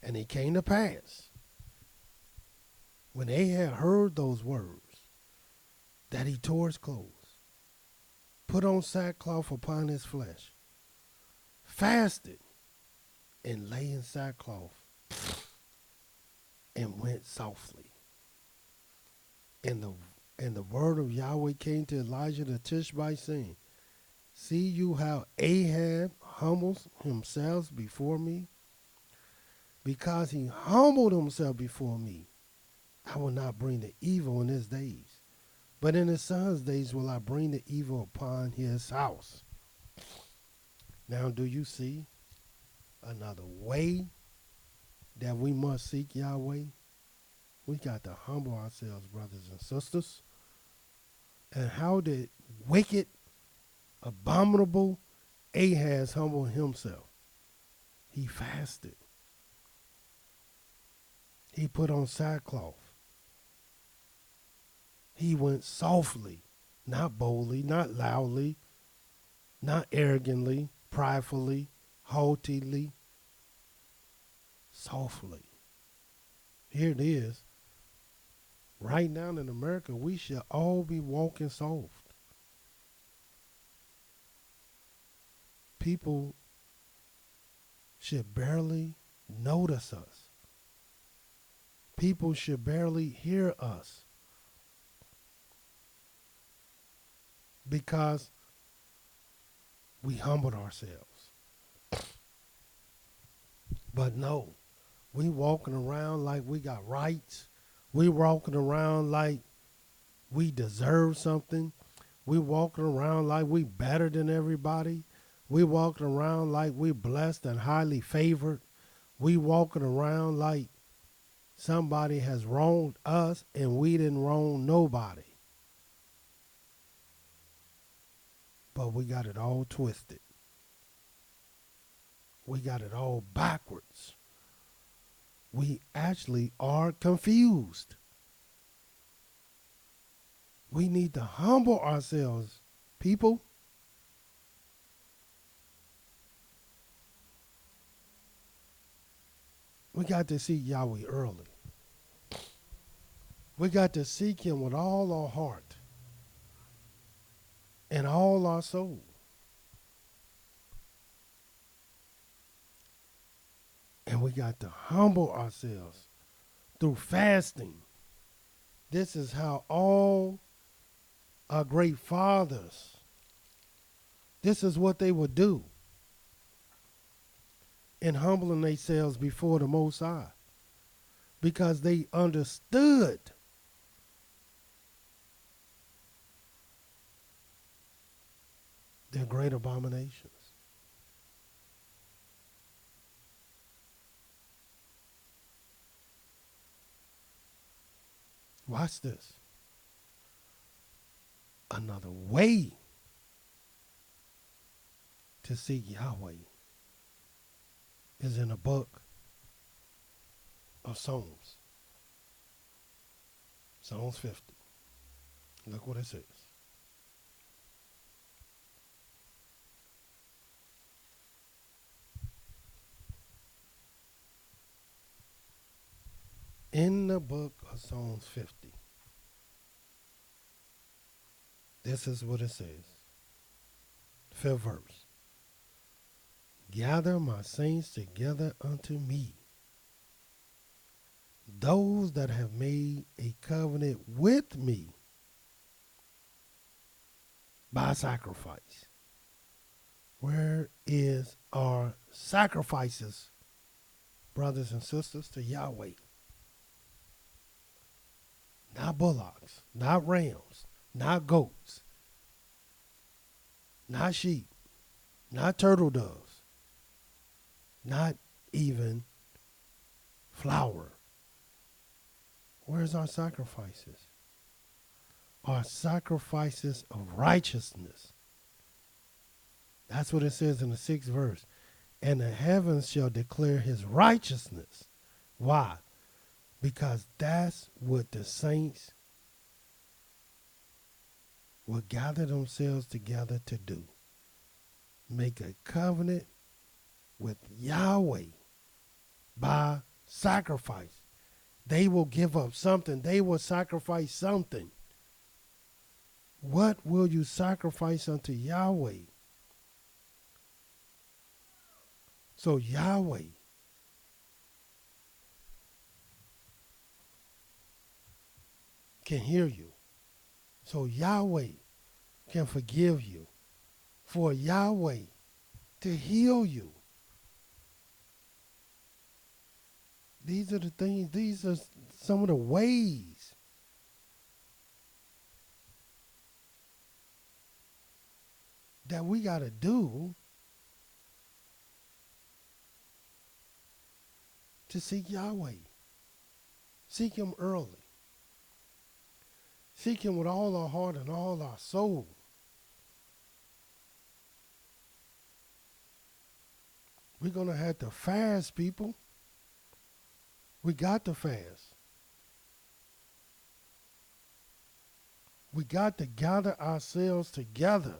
And it came to pass, when Ahab heard those words, that he tore his clothes, put on sackcloth upon his flesh, fasted, and lay in sackcloth, and went softly. And the word of Yahweh came to Elijah the Tishbite, saying, See you how Ahab humbles himself before me? Because he humbled himself before me, I will not bring the evil in his days, but in his son's days will I bring the evil upon his house. Now, do you see another way that we must seek Yahweh? We got to humble ourselves, brothers and sisters. And how did wicked, abominable Ahaz humble himself? He fasted. He put on sackcloth. He went softly, not boldly, not loudly, not arrogantly, pridefully, haughtily, softly. Here it is. Right now in America, we should all be walking soft. People should barely notice us. People should barely hear us because we humbled ourselves. But no, we walking around like we got rights. We walking around like we deserve something. We walking around like we better than everybody. We walking around like we blessed and highly favored. We walking around like somebody has wronged us and we didn't wrong nobody. But we got it all twisted. We got it all backwards. We actually are confused. We need to humble ourselves, people. We got to seek Yahweh early. We got to seek him with all our heart and all our soul. And we got to humble ourselves through fasting. This is how all our great fathers, this is what they would do in humbling themselves before the Most High, because they understood their great abominations. Watch this. Another way to seek Yahweh is in the book of Psalms. Psalms 50. Look what it says. In the book of Psalms 50, this is what it says. 5th verse. Gather my saints together unto me, those that have made a covenant with me by sacrifice. Where is our sacrifices, brothers and sisters, to Yahweh? Not bullocks, not rams, not goats, not sheep, not turtle doves, not even flour. Where's our sacrifices? Our sacrifices of righteousness. That's what it says in the 6th verse. And the heavens shall declare his righteousness. Why? Because that's what the saints will gather themselves together to do. Make a covenant with Yahweh by sacrifice. They will give up something. They will sacrifice something. What will you sacrifice unto Yahweh? So Yahweh can hear you. So Yahweh can forgive you. For Yahweh to heal you. These are the things, these are some of the ways that we got to do to seek Yahweh. Seek him early. Seek him with all our heart and all our soul. We're going to have to fast, people. We got to fast. We got to gather ourselves together.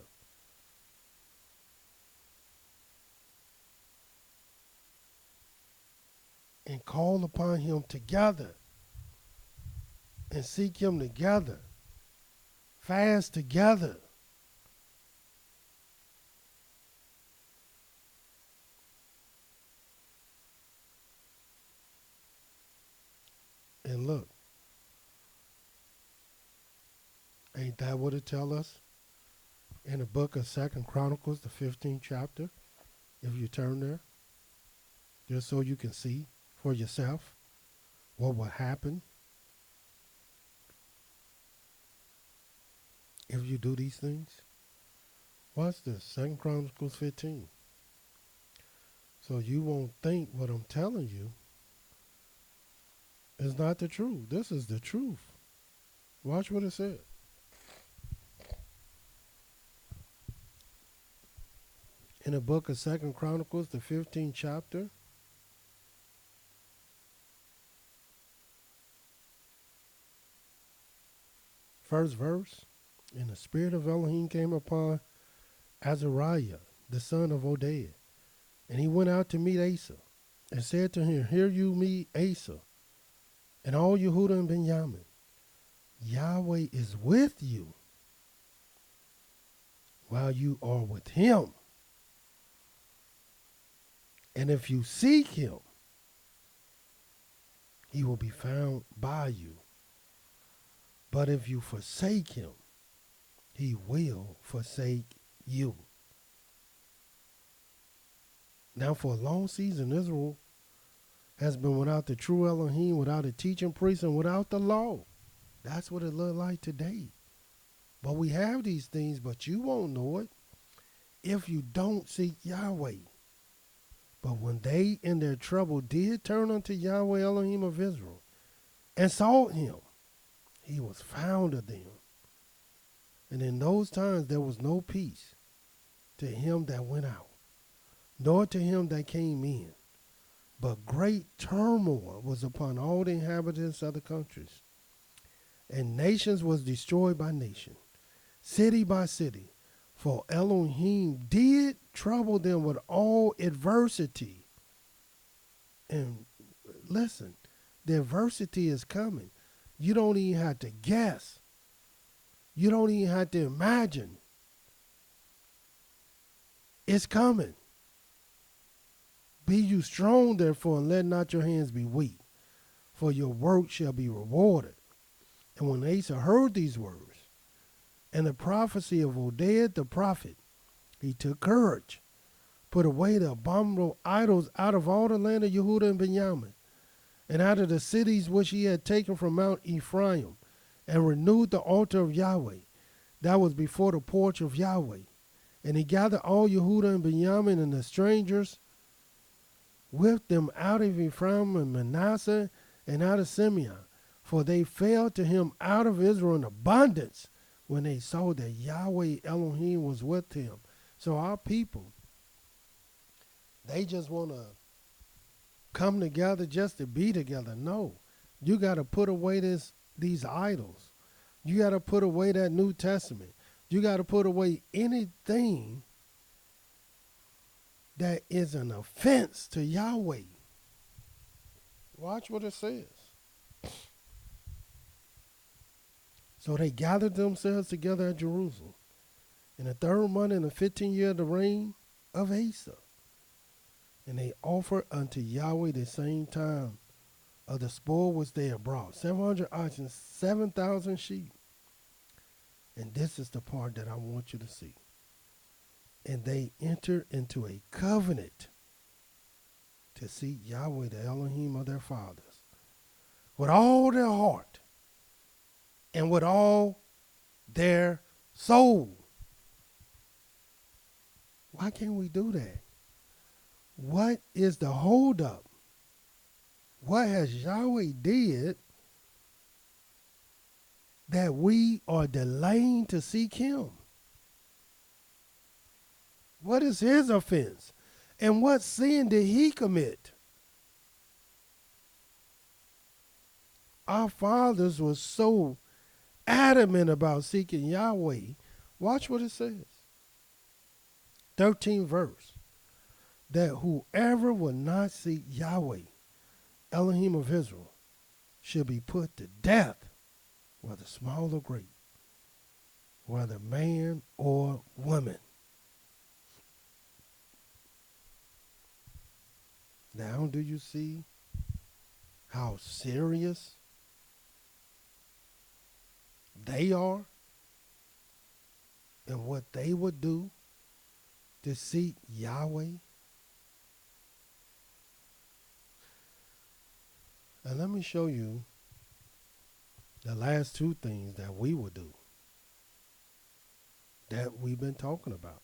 And call upon him together and seek him together. Fast together. And look, ain't that what it tell us in the book of 2 Chronicles, the 15th chapter, if you turn there, just so you can see for yourself what would happen if you do these things? Watch this, 2 Chronicles 15. So you won't think what I'm telling you is not the truth. This is the truth. Watch what it said. In the book of 2 Chronicles, the 15th chapter, first verse, and the spirit of Elohim came upon Azariah, the son of Obediah, and he went out to meet Asa, and said to him, Hear you me, Asa, and all Yehuda and Benjamin, Yahweh is with you, while you are with him. And if you seek him, he will be found by you. But if you forsake him, he will forsake you. Now for a long season, Israel has been without the true Elohim, without a teaching priest, and without the law. That's what it looked like today. But we have these things, but you won't know it if you don't seek Yahweh. But when they in their trouble did turn unto Yahweh Elohim of Israel and sought him, he was found of them. And in those times there was no peace to him that went out, nor to him that came in. But great turmoil was upon all the inhabitants of the countries. And nations was destroyed by nation, city by city. For Elohim did trouble them with all adversity. And listen, the adversity is coming. You don't even have to guess. You don't even have to imagine. It's coming. Be you strong, therefore, and let not your hands be weak, for your work shall be rewarded. And when Asa heard these words, and the prophecy of Obediah the prophet, he took courage, put away the abominable idols out of all the land of Yehuda and Benjamin, and out of the cities which he had taken from Mount Ephraim, and renewed the altar of Yahweh that was before the porch of Yahweh. And he gathered all Yehuda and Benjamin and the strangers with them out of Ephraim and Manasseh and out of Simeon, for they fell to him out of Israel in abundance, when they saw that Yahweh Elohim was with him. So our people, they just want to come together just to be together. No, you got to put away these idols. You got to put away that New Testament. You got to put away anything that is an offense to Yahweh. Watch what it says. So they gathered themselves together at Jerusalem in the 3rd month in the 15th year of the reign of Asa. And they offered unto Yahweh the same time of the spoil which they had brought, 700 oxen, 7,000 sheep. And this is the part that I want you to see. And they entered into a covenant to seek Yahweh, the Elohim of their fathers, with all their heart and with all their soul. Why can't we do that? What is the holdup? What has Yahweh did that we are delaying to seek him? What is his offense? And what sin did he commit? Our fathers were so adamant about seeking Yahweh. Watch what it says. 13th verse. That whoever will not seek Yahweh, Elohim of Israel, shall be put to death. whether small or great, whether man or woman. Now, do you see how serious they are and what they would do to seek Yahweh? And let me show you the last two things that we would do that we've been talking about.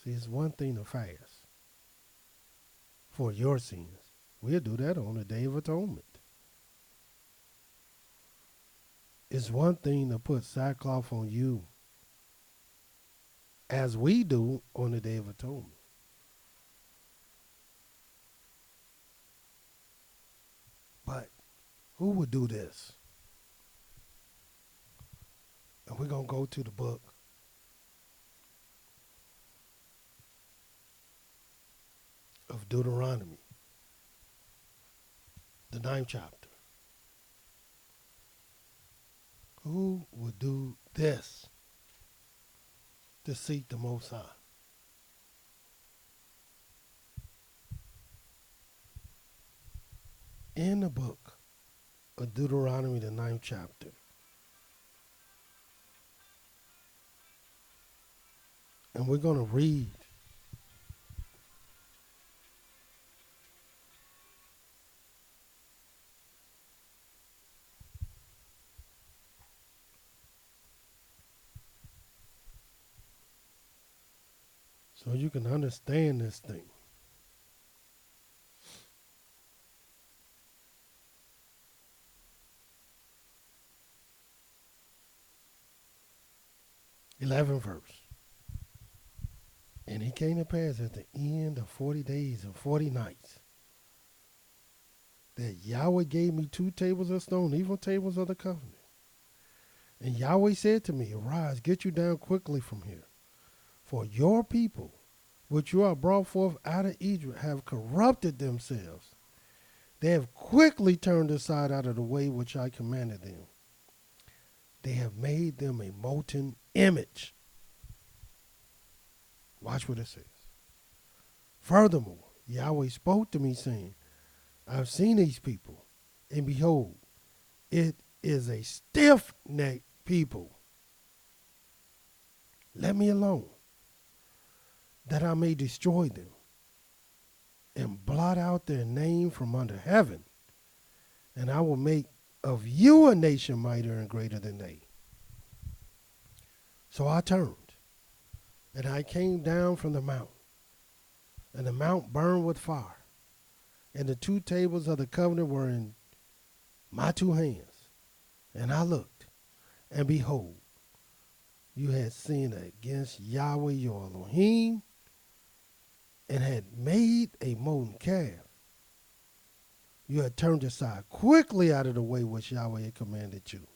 See, it's one thing to fast for your sins. We'll do that on the Day of Atonement. It's one thing to put sackcloth on you, as we do on the Day of Atonement. But who would do this? And we're going to go to the book of Deuteronomy, the 9th chapter. Who would do this to seek the Most High? In the book of Deuteronomy, the 9th chapter, and we're going to read so you can understand this thing. Eleventh verse. And it came to pass at the end of 40 days and 40 nights that Yahweh gave me 2 tables of stone, even tables of the covenant. And Yahweh said to me, arise, get you down quickly from here. For your people, which you are brought forth out of Egypt, have corrupted themselves. They have quickly turned aside out of the way which I commanded them. They have made them a molten image. Watch what it says. Furthermore, Yahweh spoke to me, saying, I've seen these people, and behold, it is a stiff-necked people. Let me alone, that I may destroy them and blot out their name from under heaven, and I will make of you a nation mightier and greater than they. So I turned, and I came down from the mount, and the mount burned with fire, and the 2 tables of the covenant were in my 2 hands. And I looked, and behold, you had sinned against Yahweh your Elohim, and had made a molten calf. You had turned aside quickly out of the way which Yahweh had commanded you.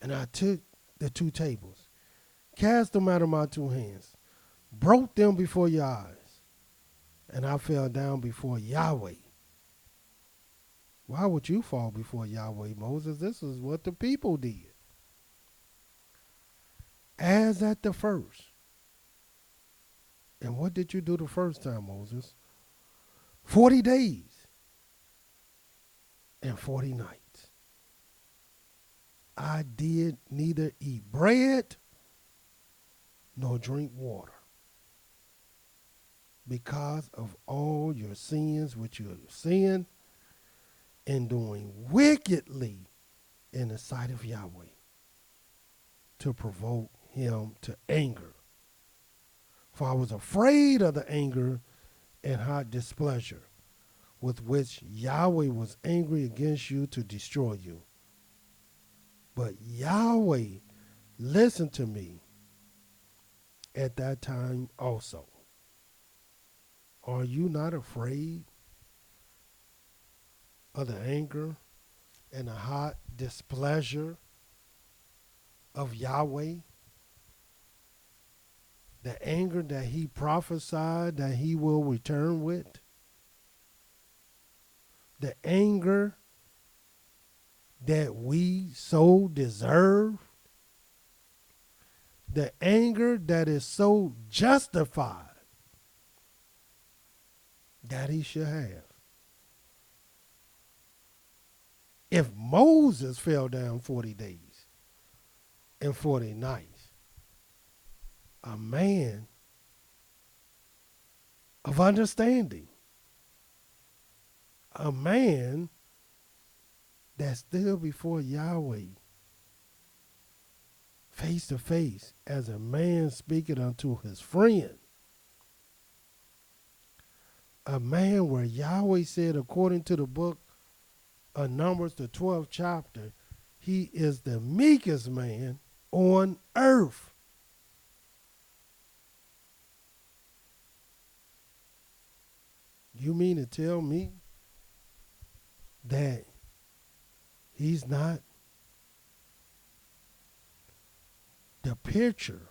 And I took the 2 tables, cast them out of my 2 hands, broke them before your eyes, and I fell down before Yahweh. Why would you fall before Yahweh, Moses? This is what the people did. As at the first. And what did you do the first time, Moses? 40 days and 40 nights. I did neither eat bread nor drink water, because of all your sins which you have sinned in doing wickedly in the sight of Yahweh, to provoke him to anger. For I was afraid of the anger and hot displeasure with which Yahweh was angry against you to destroy you. But Yahweh listened to me at that time also. Are you not afraid of the anger and the hot displeasure of Yahweh? The anger that he prophesied that he will return with. The anger that we so deserve, the anger that is so justified that he should have. If Moses fell down 40 days and 40 nights, a man of understanding, a man that stood before Yahweh face to face as a man speaking unto his friend, a man where Yahweh said, according to the book of Numbers, the 12th chapter, he is the meekest man on earth. You mean to tell me that he's not the picture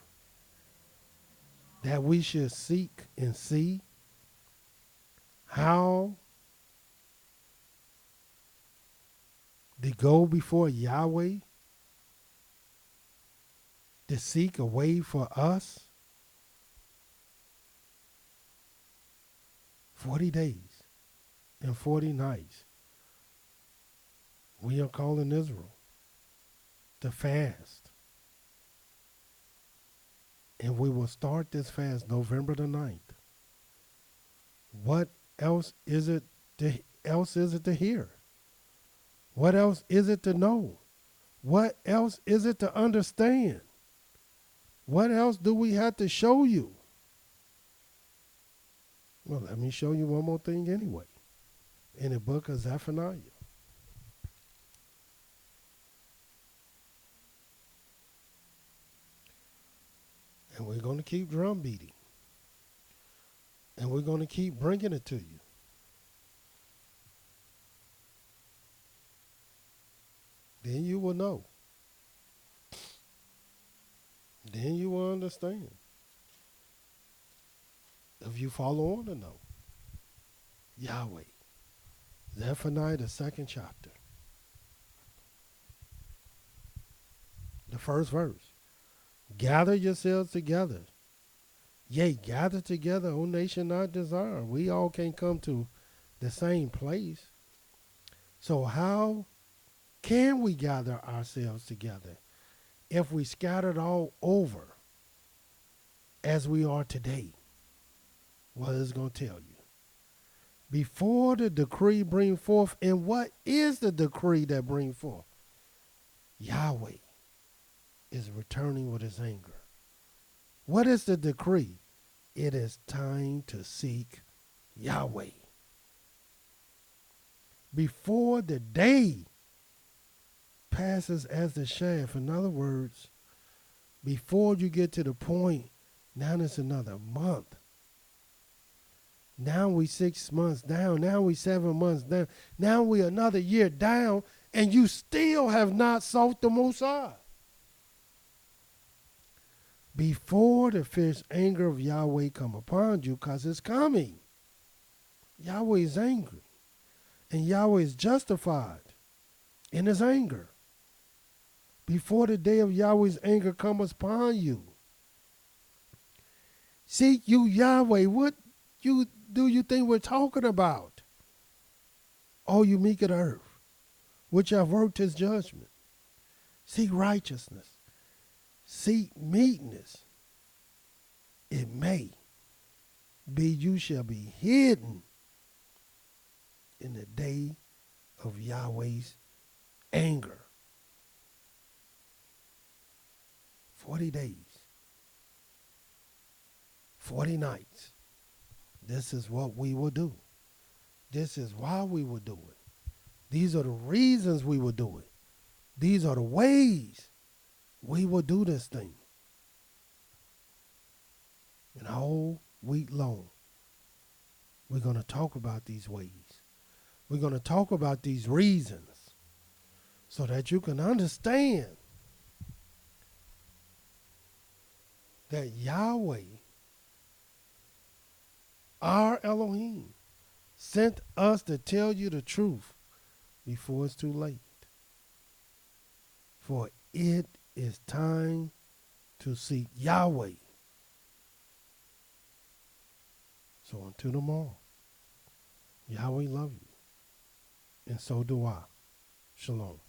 that we should seek and see? How to go before Yahweh to seek a way for us? 40 days and 40 nights. We are calling Israel to fast. And we will start this fast November the 9th. What else is it to hear? What else is it to know? What else is it to understand? What else do we have to show you? Well, let me show you one more thing anyway. In the book of Zephaniah. And we're going to keep drum beating. And we're going to keep bringing it to you. Then you will know. Then you will understand. If you follow on to know. Yahweh. Zephaniah, the 2nd chapter. The first verse. Gather yourselves together. Yea, gather together, O nation not desire. We all can't come to the same place. So how can we gather ourselves together if we scattered all over as we are today? Well, it's going to tell you. Before the decree bring forth, and what is the decree that bring forth? Yahweh is returning with his anger. What is the decree? It is time to seek Yahweh. Before the day passes as the shaft, in other words, before you get to the point, now it's another month. Now we 6 months down. Now we 7 months down. Now we another year down, and you still have not sought the Most High. Before the fierce anger of Yahweh come upon you, because it's coming. Yahweh is angry. And Yahweh is justified in his anger. Before the day of Yahweh's anger comes upon you. Seek you Yahweh. What do you think we're talking about? Oh, you meek of the earth, which have worked his judgment. Seek righteousness. Seek meekness. It may be you shall be hidden in the day of Yahweh's anger. 40 days. 40 nights. This is what we will do. This is why we will do it. These are the reasons we will do it. These are the ways we will do this thing. And a whole week long, we're going to talk about these ways. We're going to talk about these reasons so that you can understand that Yahweh, our Elohim, sent us to tell you the truth before it's too late. for it is time to seek Yahweh. So until tomorrow, Yahweh love you, and so do I. Shalom.